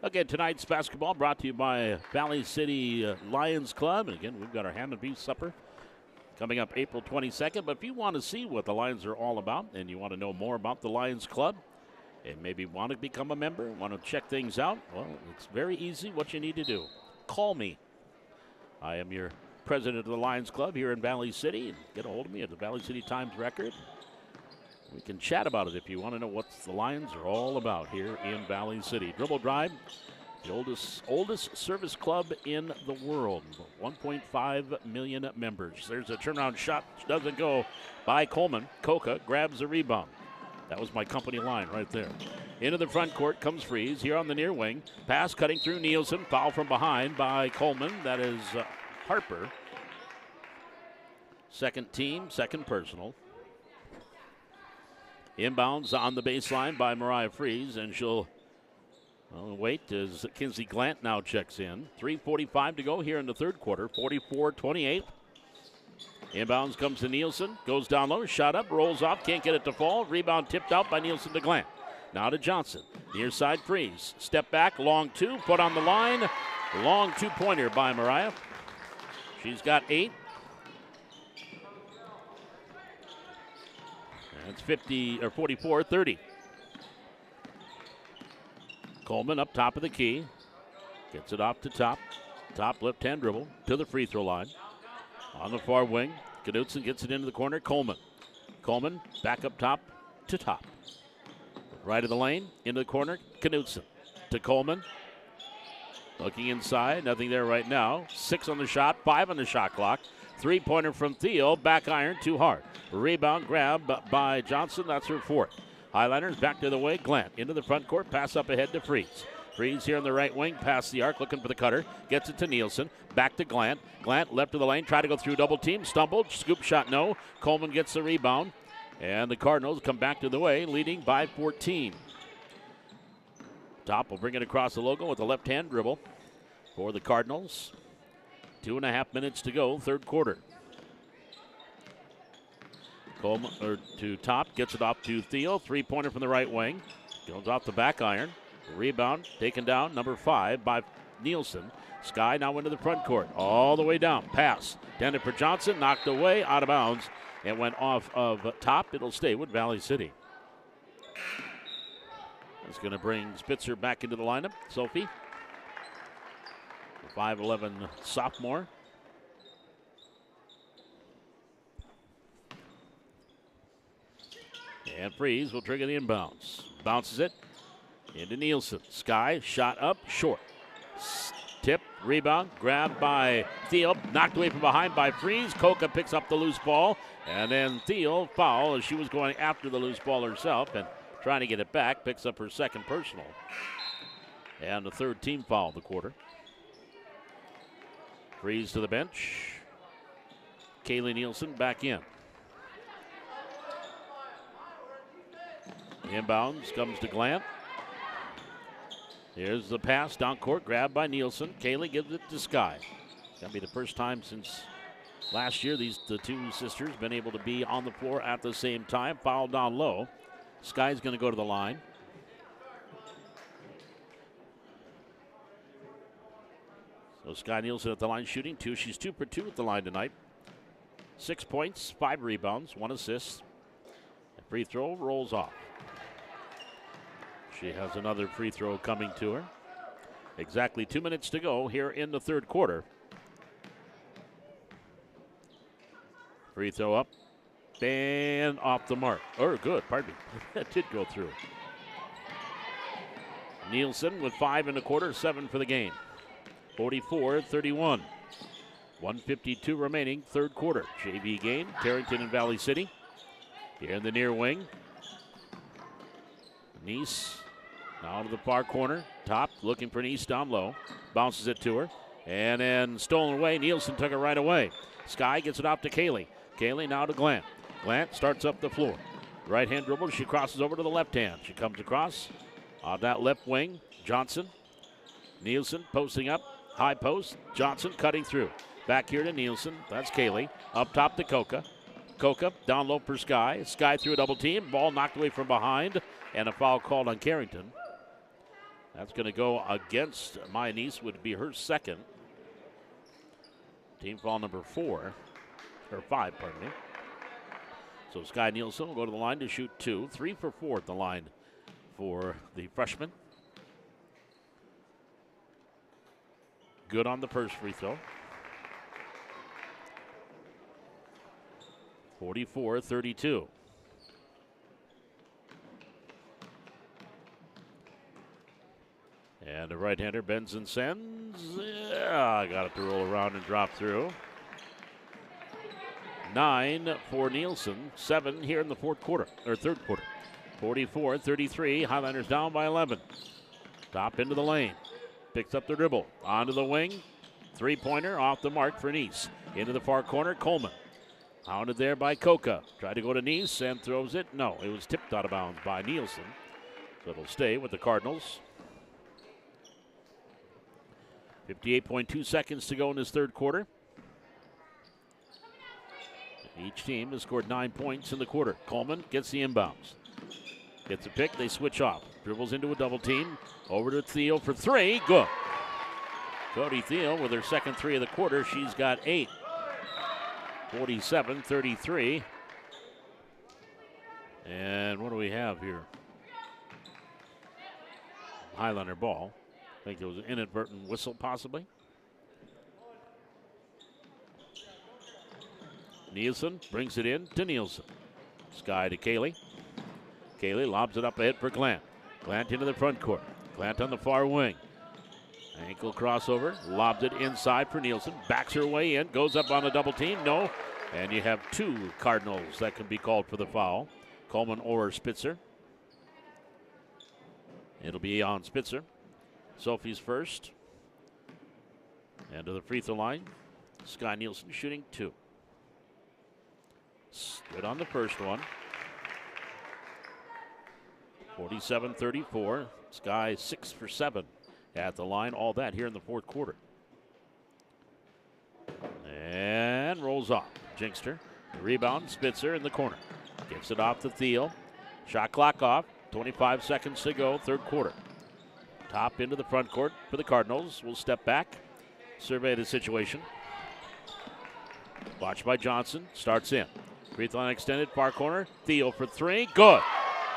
S1: Again, tonight's basketball brought to you by Valley City Lions Club. And again, we've got our ham and beef supper coming up April 22nd. But if you want to see what the Lions are all about and you want to know more about the Lions Club and maybe want to become a member, want to check things out, well, it's very easy what you need to do. Call me. I am your president of the Lions Club here in Valley City. And get a hold of me at the Valley City Times Record. We can chat about it if you want to know what the Lions are all about here in Valley City. Dribble drive, the oldest service club in the world. 1.5 million members. There's a turnaround shot. Doesn't go by Coleman. Coca grabs the rebound. That was my company line right there. Into the front court comes Freeze here on the near wing. Pass cutting through Nielsen. Foul from behind by Coleman. That is Harper. Second team, second personal. Inbounds on the baseline by Mariah Freeze, and she'll wait as Kinsey Glant now checks in. 3:45 to go here in the third quarter. 44-28. Inbounds comes to Nielsen. Goes down low. Shot up. Rolls off. Can't get it to fall. Rebound tipped out by Nielsen to Glant. Now to Johnson. Near side Freeze. Step back. Long two. Put on the line. Long two-pointer by Mariah. She's got 8. That's 44-30. Coleman up top of the key. Gets it off to top. Top left-hand dribble to the free throw line. On the far wing, Knudsen gets it into the corner. Coleman back up top to top. Right of the lane, into the corner. Knudsen to Coleman. Looking inside, nothing there right now. 6 on the shot, 5 on the shot clock. 3-pointer from Theo, back iron, too hard. Rebound grab by Johnson, that's her 4th. Highliners back to the way, Glant into the front court, pass up ahead to Freeze. Freeze here on the right wing, past the arc, looking for the cutter. Gets it to Nielsen, back to Glant. Glant left of the lane, tried to go through double team, stumbled, scoop shot no. Coleman gets the rebound, and the Cardinals come back to the way, leading by 14. Top will bring it across the logo with a left-hand dribble for the Cardinals. 2.5 minutes to go, third quarter. Coleman to Top, gets it off to Theo. 3-pointer from the right wing. Goes off the back iron. Rebound taken down, number 5 by Nielsen. Sky now into the front court, all the way down. Pass, intended for Johnson, knocked away, out of bounds. It went off of Top. It'll stay with Valley City. That's going to bring Spitzer back into the lineup. Sophie, the 5'11 sophomore. And Freeze will trigger the inbounds. Bounces it into Nielsen. Sky, shot up, short. Tip, rebound, grabbed by Theo, knocked away from behind by Freeze. Coca picks up the loose ball, and then Theo foul as she was going after the loose ball herself and trying to get it back. Picks up her second personal. And the third team foul of the quarter. Freeze to the bench. Kaylee Nielsen back in. Inbounds comes to Glant. Here's the pass down court, grabbed by Nielsen. Kaylee gives it to Sky. It's going to be the first time since last year the two sisters been able to be on the floor at the same time. Foul down low. Sky's going to go to the line. So Sky Nielsen at the line shooting 2. She's 2 for 2 at the line tonight. 6 points, 5 rebounds, 1 assist. The free throw rolls off. She has another free throw coming to her. Exactly 2 minutes to go here in the third quarter. Free throw up and off the mark. Or good, pardon me. That did go through. Nielsen with 5 in the quarter, 7 for the game. 44-31. 1:52 remaining, third quarter. JV game, Carrington and Valley City. Here in the near wing. Nice now to the far corner. Top looking for Nice down low. Bounces it to her. And then stolen away. Nielsen took it right away. Sky gets it out to Kaylee. Kaylee now to Glant. Glant starts up the floor. Right hand dribble. She crosses over to the left hand. She comes across on that left wing. Johnson. Nielsen posting up. High post. Johnson cutting through. Back here to Nielsen. That's Kaylee. Up top to Coca. Coca down low for Sky. Sky through a double team. Ball knocked away from behind. And a foul called on Carrington. That's going to go against my niece, would be her second. Team foul number 4. Or 5, pardon me. So Sky Nielsen will go to the line to shoot 2. 3 for 4 at the line for the freshman. Good on the first free throw. 44-32. And the right-hander bends and sends. Yeah, got it to roll around and drop through. 9 for Nielsen, 7 here in the third quarter. 44-33, Highlanders down by 11. Top into the lane, picks up the dribble, onto the wing. Three-pointer off the mark for Nice. Into the far corner, Coleman. Hounded there by Coca. Tried to go to Nice and throws it. No, it was tipped out of bounds by Nielsen. So it'll stay with the Cardinals. 58.2 seconds to go in this third quarter. Each team has scored 9 points in the quarter. Coleman gets the inbounds. Gets a pick, they switch off. Dribbles into a double team. Over to Thiel for three. Good. Cody Thiel with her second three of the quarter. She's got 8. 47-33. And what do we have here? Highlander ball. I think there was an inadvertent whistle possibly. Nielsen brings it in to Nielsen. Sky to Cayley. Cayley lobs it up ahead for Glant. Glant into the front court. Glant on the far wing. Ankle crossover. Lobs it inside for Nielsen. Backs her way in. Goes up on a double team. No. And you have 2 Cardinals that can be called for the foul. Coleman or Spitzer. It'll be on Spitzer. Sophie's first. And to the free throw line. Sky Nielsen shooting 2. Good on the first one. 47-34. Sky 6 for 7 at the line. All that here in the fourth quarter. And rolls off. Jinkster. The rebound. Spitzer in the corner. Gets it off to Thiel. Shot clock off. 25 seconds to go. Third quarter. Top into the front court for the Cardinals. We'll step back. Survey the situation. Watched by Johnson. Starts in. Free throw line extended. Far corner. Thiel for three. Good.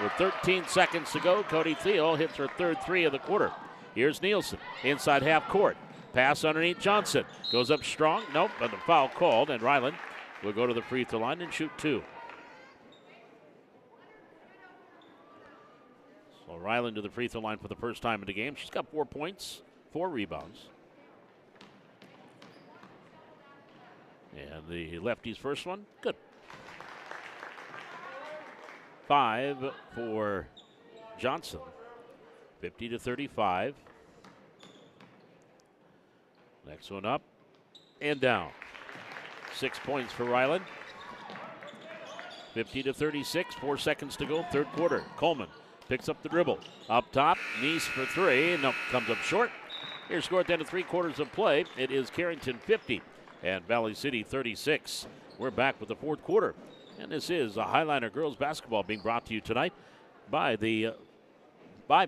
S1: With 13 seconds to go, Cody Thiel hits her third three of the quarter. Here's Nielsen. Inside half court. Pass underneath Johnson. Goes up strong. Nope. But the foul called. And Ryland will go to the free throw line and shoot 2. So Ryland to the free throw line for the first time in the game. She's got 4 points, 4 rebounds. And the lefty's first one, good. 5 for Johnson. 50-35. Next one up and down. 6 points for Ryland. 50-36, 4 seconds to go, third quarter. Coleman picks up the dribble. Up top, Nice for three. Nope, comes up short. Here's score at the end of 3 quarters of play. It is Carrington 50 and Valley City 36. We're back with the fourth quarter. And this is a Highliner girls basketball being brought to you tonight by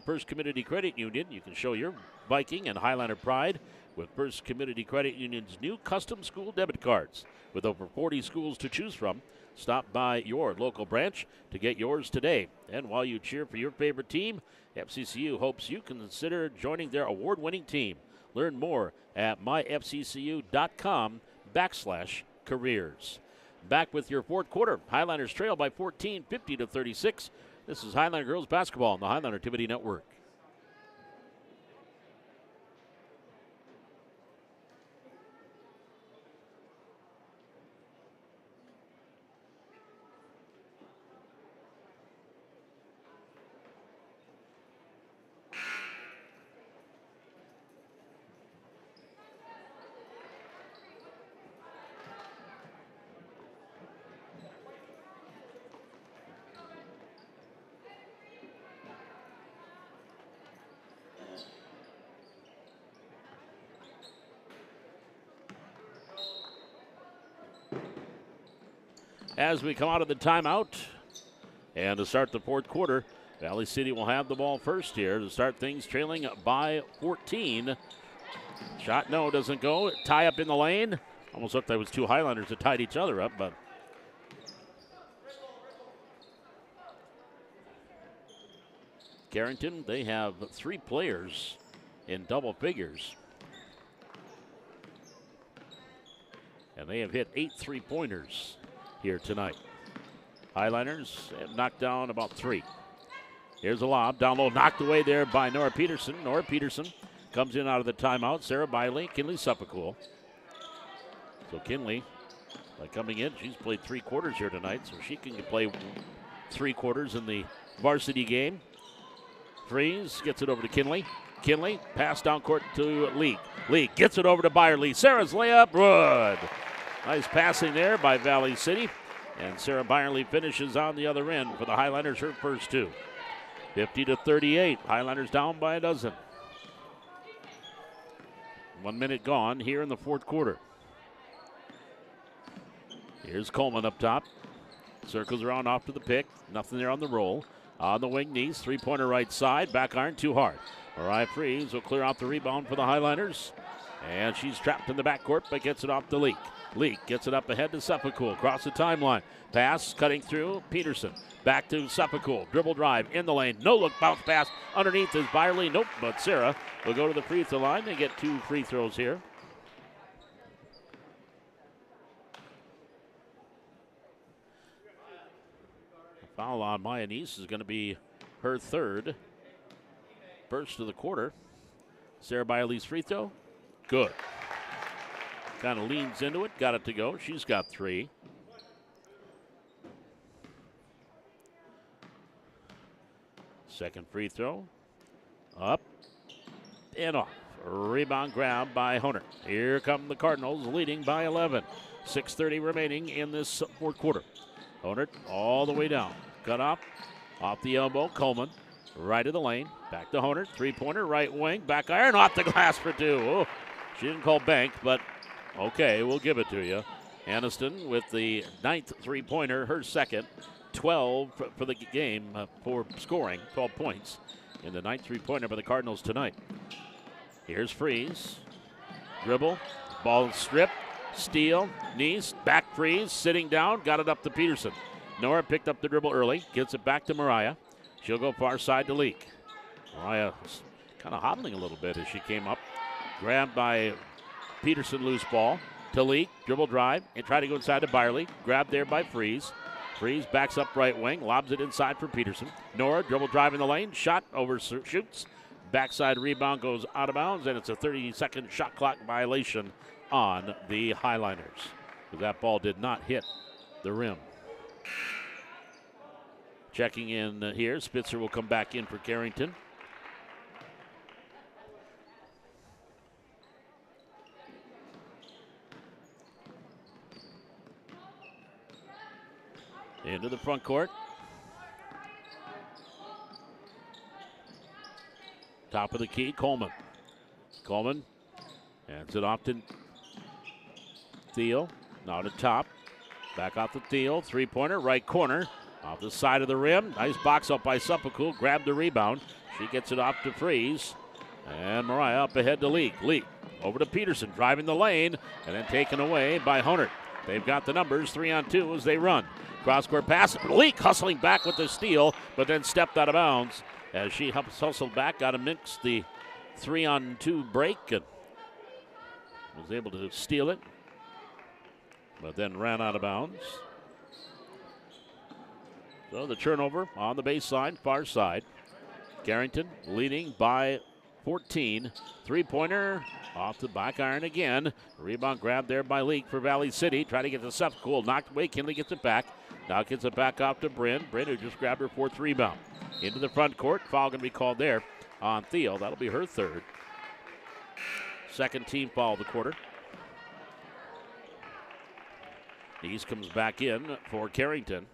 S1: First Community Credit Union. You can show your Viking and Highliner pride with First Community Credit Union's new custom school debit cards. With over 40 schools to choose from, stop by your local branch to get yours today. And while you cheer for your favorite team, FCCU hopes you consider joining their award-winning team. Learn more at myfccu.com/careers. Back with your fourth quarter. Highlanders trail by 14, 50-36. This is Highliner girls basketball on the Highliner TV Network. As we come out of the timeout and to start the fourth quarter, Valley City will have the ball first here to start things, trailing by 14. Shot, no, doesn't go. Tie up in the lane. Almost looked like it was 2 Highlanders that tied each other up, but Carrington, they have 3 players in double figures. And they have hit 8 3-pointers here tonight. Highliners have knocked down about 3. Here's a lob, down low, knocked away there by Nora Peterson. Nora Peterson comes in out of the timeout. Sarah Biley, Kinley Suppacool. So Kinley, by coming in, she's played 3 quarters here tonight, so she can play 3 quarters in the varsity game. Freeze gets it over to Kinley. Kinley, pass down court to Lee. Lee gets it over to Byerly. Sarah's layup, good. Nice passing there by Valley City. And Sarah Byerly finishes on the other end for the Highlanders, her first 2. 50-38. Highlanders down by a dozen. 1 minute gone here in the fourth quarter. Here's Coleman up top. Circles around off to the pick. Nothing there on the roll. On the wing, knees. 3-pointer right side. Back iron too hard. Mariah Freeze will clear out the rebound for the Highlanders. And she's trapped in the backcourt, but gets it off the Leak. Leak gets it up ahead to Suppacool. Across the timeline. Pass cutting through Peterson. Back to Suppacool. Dribble drive in the lane. No look bounce pass. Underneath is Byerly. Nope, but Sarah will go to the free throw line. They get 2 free throws here. Foul on Maya Neese is going to be her 3rd. First of the quarter. Sarah Byerly's free throw. Good. Kind of leans into it. Got it to go. She's got 3. Second free throw. Up and off. Rebound grab by Honer. Here come the Cardinals leading by 11. 6:30 remaining in this fourth quarter. Honer all the way down. Cut off the elbow. Coleman right of the lane. Back to Honer. 3-pointer right wing. Back iron off the glass for 2. Oh, she didn't call bank, but okay, we'll give it to you. Aniston with the 9th 3-pointer, her second. 12 for the game for scoring. 12 points in the 9th 3-pointer by the Cardinals tonight. Here's Freeze. Dribble. Ball strip. Steal. Nice. Back Freeze. Sitting down. Got it up to Peterson. Nora picked up the dribble early. Gets it back to Mariah. She'll go far side to Leak. Mariah was kind of hobbling a little bit as she came up. Grabbed by Peterson. Loose ball to Leak. Dribble drive. And try to go inside to Byerly. Grabbed there by Freeze. Freeze backs up right wing. Lobs it inside for Peterson. Nora dribble drive in the lane. Shot overshoots. Backside rebound goes out of bounds. And it's a 30-second shot clock violation on the Highliners. That ball did not hit the rim. Checking in here. Spitzer will come back in for Carrington. Into the front court. Top of the key, Coleman. Coleman hands it off to Thiel. Now to top. Back off the Thiel. 3-pointer, right corner. Off the side of the rim. Nice box up by Suppacool. Grabbed the rebound. She gets it off to Freeze. And Mariah up ahead to Leak. Leak over to Peterson. Driving the lane. And then taken away by Hunter. They've got the numbers 3-on-2 as they run. Cross-court pass. Leak hustling back with the steal, but then stepped out of bounds as she hustled back, got to mix the 3-on-2 break and was able to steal it, but then ran out of bounds. So the turnover on the baseline, far side. Carrington leading by 14. 3-pointer off the back iron again. Rebound grab there by Leak for Valley City. Try to get the Suppacool. Knocked away. Kinley gets it back. Now gets it back off to Bryn. Bryn, who just grabbed her 4th rebound. Into the front court. Foul going to be called there on Thiel. That'll be her 3rd. Second team foul of the quarter. East comes back in for Carrington.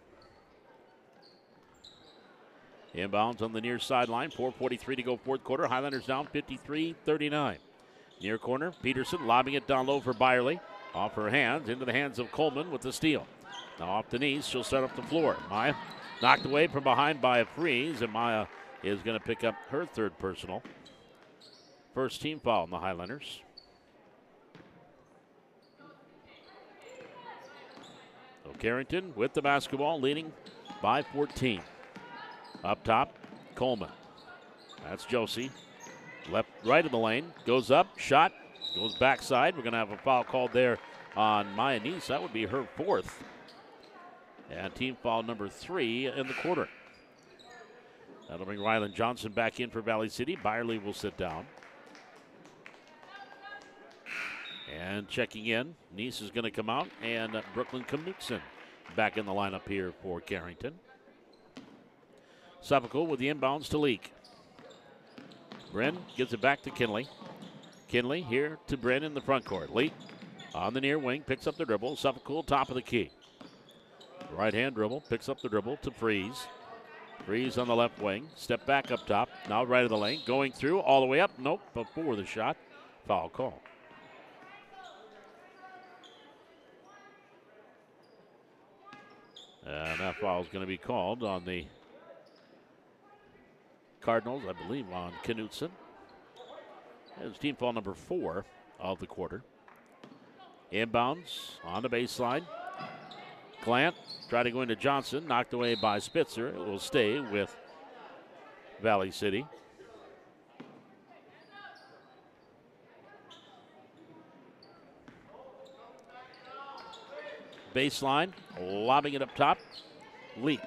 S1: Inbounds on the near sideline. 4:43 to go fourth quarter. Highlanders down 53-39. Near corner, Peterson lobbing it down low for Byerly. Off her hands, into the hands of Coleman with the steal. Now off the knees, she'll set up the floor. Maya knocked away from behind by a Freeze, and Maya is going to pick up her 3rd personal. First team foul on the Highlanders. So Carrington with the basketball, leading by 14. Up top, Coleman. That's Josie. Right of the lane, goes up, shot, goes backside. We're going to have a foul called there on Maya Neese. That would be her 4th. And team foul number 3 in the quarter. That'll bring Ryland Johnson back in for Valley City. Byerly will sit down. And checking in, Nice is going to come out, and Brooklyn Knutson back in the lineup here for Carrington. Suffolk with the inbounds to Leak. Bren gives it back to Kinley. Kinley here to Bren in the front court. Leak on the near wing, picks up the dribble. Suffolk top of the key. Right-hand dribble, picks up the dribble to Freeze. Freeze on the left wing, step back up top. Now right of the lane, going through all the way up. Nope, before the shot. Foul call. And that foul is going to be called on the Cardinals, I believe, on Knutson. It's team foul number 4 of the quarter. Inbounds on the baseline. Glant tried to go into Johnson, knocked away by Spitzer. It will stay with Valley City. Baseline, lobbing it up top. Leak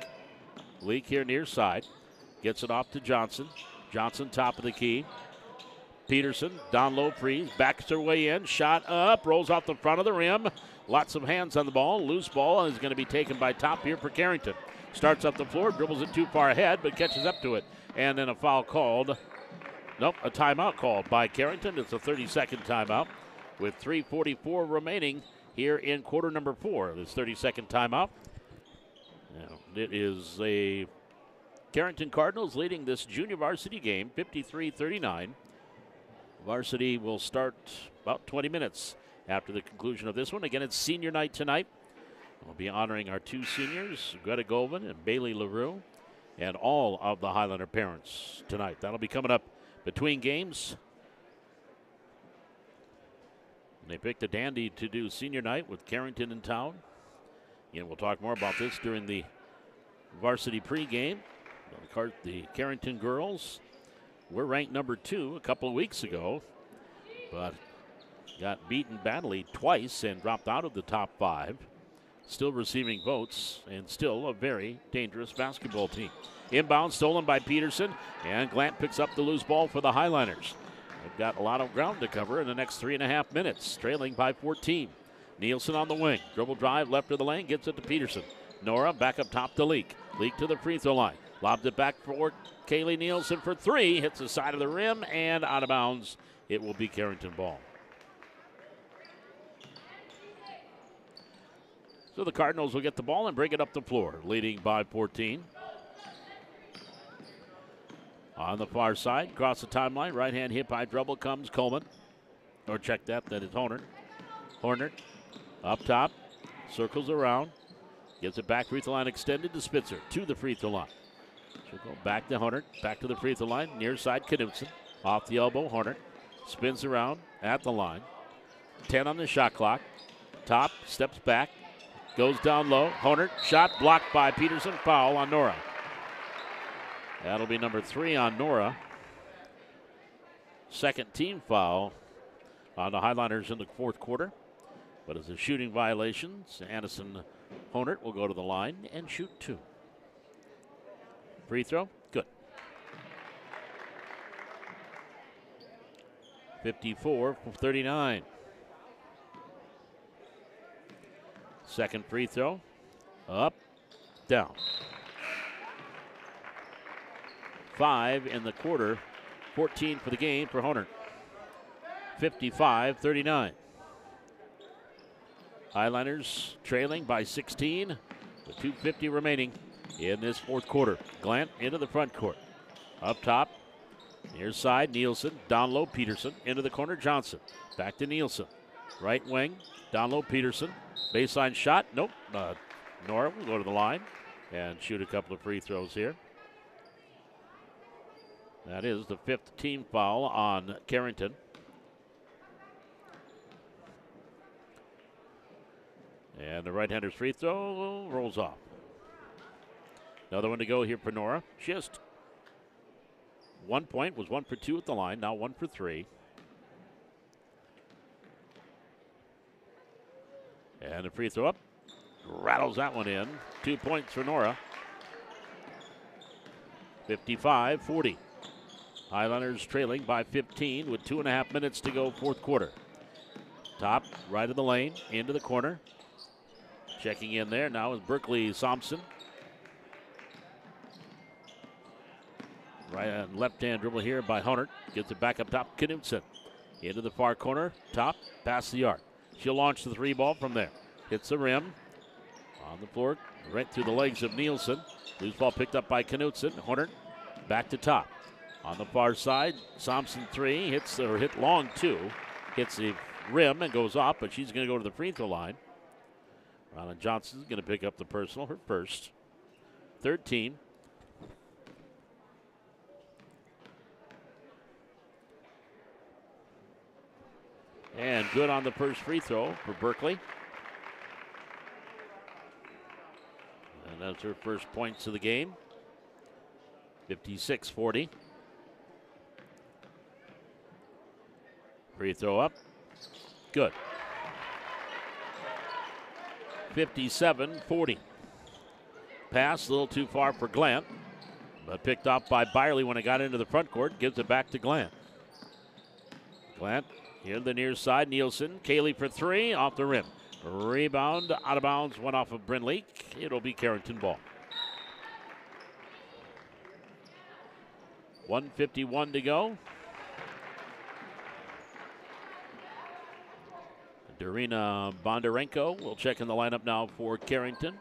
S1: here near side. Gets it off to Johnson. Johnson top of the key. Peterson down low, Freeze, backs her way in. Shot up, rolls off the front of the rim. Lots of hands on the ball. Loose ball is going to be taken by Top here for Carrington. Starts up the floor, dribbles it too far ahead, but catches up to it. And then a foul called. Nope, a timeout called by Carrington. It's a 30-second timeout with 3:44 remaining here in quarter number 4. This 30-second timeout. Now, it is a Carrington Cardinals leading this junior varsity game, 53-39. Varsity will start about 20 minutes after the conclusion of this one. Again, it's senior night tonight. We'll be honoring our 2 seniors, Greta Govan and Bailey LaRue, and all of the Highlander parents tonight. That'll be coming up between games. They picked a dandy to do senior night with Carrington in town. Again, we'll talk more about this during the varsity pregame. The Carrington girls were ranked number 2 a couple of weeks ago, but got beaten badly twice and dropped out of the top 5. Still receiving votes and still a very dangerous basketball team. Inbound stolen by Peterson, and Glant picks up the loose ball for the Highliners. They've got a lot of ground to cover in the next 3.5 minutes, trailing by 14. Nielsen on the wing. Dribble drive left of the lane, gets it to Peterson. Nora back up top to Leak. Leak to the free throw line. Lobbed it back for Kaylee Nielsen for 3. Hits the side of the rim and out of bounds. It will be Carrington ball. So the Cardinals will get the ball and bring it up the floor, leading by 14. On the far side, across the timeline, right-hand hip high dribble comes Coleman. Or check that is Horner. Horner up top, circles around, gets it back, free throw line extended to Spitzer, to the free throw line. She'll go back to Horner, back to the free throw line, near side Knutson. Off the elbow, Horner spins around at the line. 10 on the shot clock. Top, steps back, goes down low. Horner, shot blocked by Peterson, foul on Nora. That'll be number 3 on Nora. Second team foul on the Highliners in the 4th quarter. But as a shooting violations, Addison Honert will go to the line and shoot 2. Free throw, good. 54-39. Second free throw, up, down. 5 in the quarter, 14 for the game for Honert. 55-39. Highliners trailing by 16 with 2:50 remaining in this 4th quarter. Glant into the front court. Up top, near side, Nielsen. Down low, Peterson. Into the corner, Johnson. Back to Nielsen. Right wing, down low, Peterson. Baseline shot, nope. Nora will go to the line and shoot a couple of free throws here. That is the 5th team foul on Carrington. And the right-hander's free throw rolls off. Another one to go here for Nora. Just 1 point, was 1 for 2 at the line, now 1 for 3. And the free throw up, rattles that one in. 2 points for Nora. 55-40. Highlanders trailing by 15 with 2.5 minutes to go, fourth quarter. Top, right of the lane, into the corner. Checking in there now is Berkeley Thompson. Right and left-hand dribble here by Hunter. Gets it back up top, Knudsen. Into the far corner, top, past the arc. She'll launch the three ball from there. Hits the rim. On the floor, right through the legs of Nielsen. Loose ball picked up by Knudsen. Hunter back to top. On the far side, Thompson three, hit long two. Hits the rim and goes off, but she's going to go to the free throw line. Rylan Johnson's going to pick up the personal, her first. Third team. And good on the first free throw for Berkeley. And that's her first points of the game. 56-40. Free throw up. Good. 57-40. Pass a little too far for Glant, but picked off by Byerly when it got into the front court. Gives it back to Glant. Glant here to the near side. Nielsen. Kaylee for three. Off the rim. Rebound. Out of bounds. Went off of Brindley. It'll be Carrington ball. 1:51 to go. Darina Bondarenko will check in the lineup now for Carrington.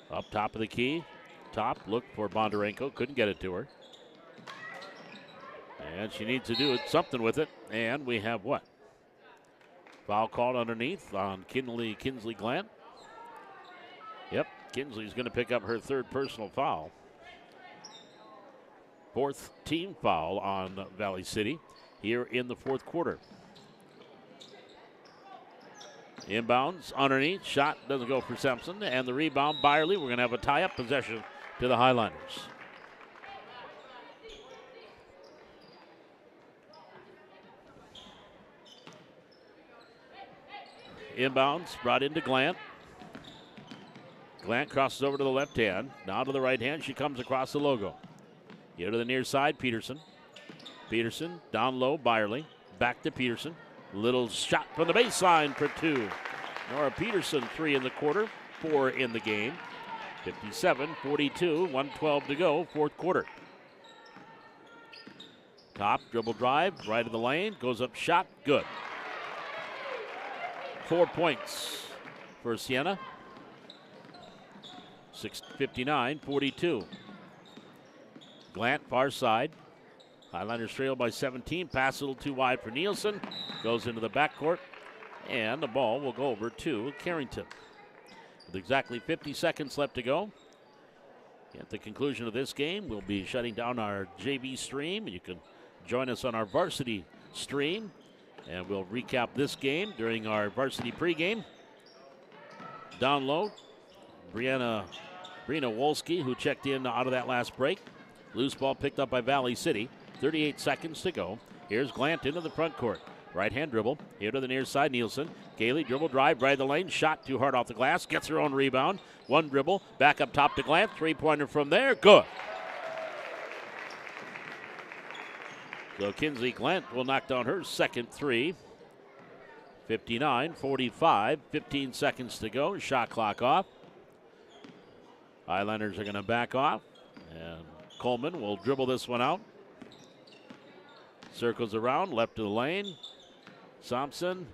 S1: Up top of the key. Top, look for Bondarenko. Couldn't get it to her. And she needs to do something with it. And we have what? Foul called underneath on Kinsley Glant. Yep, Kinsley's going to pick up her third personal foul. Fourth team foul on Valley City here in the fourth quarter. Inbounds underneath. Shot doesn't go for Simpson. And the rebound, Byerly. We're going to have a tie-up possession to the Highlanders. Inbounds brought into Glant. Glant crosses over to the left hand. Now to the right hand. She comes across the logo. Get to the near side, Peterson. Peterson down low, Byerly. Back to Peterson. Little shot from the baseline for two. Nora Peterson, 3 in the quarter, 4 in the game. 57-42, 1:12 to go, fourth quarter. Top dribble drive, right of the lane, goes up shot, good. 4 points for Siena. 59-42. Glant, far side. Highlanders trail by 17. Pass a little too wide for Nielsen. Goes into the backcourt. And the ball will go over to Carrington. With exactly 50 seconds left to go. At the conclusion of this game, we'll be shutting down our JV stream. You can join us on our varsity stream. And we'll recap this game during our varsity pregame. Down low, Brianna Wolski, who checked in out of that last break. Loose ball picked up by Valley City. 38 seconds to go. Here's Glant into the front court. Right-hand dribble. Here to the near side, Nielsen. Gailey dribble drive, right of the lane. Shot too hard off the glass. Gets her own rebound. One dribble. Back up top to Glant. Three-pointer from there. Good. So Kinsley Glant will knock down her second three. 59-45. 15 seconds to go. Shot clock off. Highlanders are going to back off. And Coleman will dribble this one out. Circles around, left to the lane. Thompson,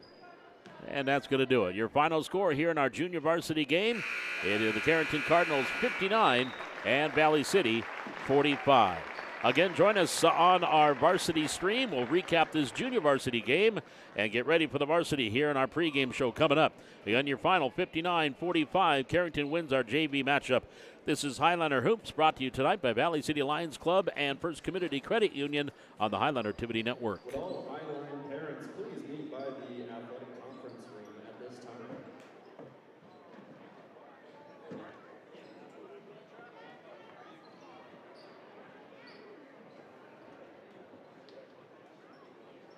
S1: and that's going to do it. Your final score here in our junior varsity game, it is the Carrington Cardinals 59 and Valley City 45. Again, join us on our varsity stream. We'll recap this junior varsity game and get ready for the varsity here in our pregame show coming up. Again, your final 59-45. Carrington wins our JV matchup. This is Highlander Hoops, brought to you tonight by Valley City Lions Club and First Community Credit Union on the Highlander TV Network.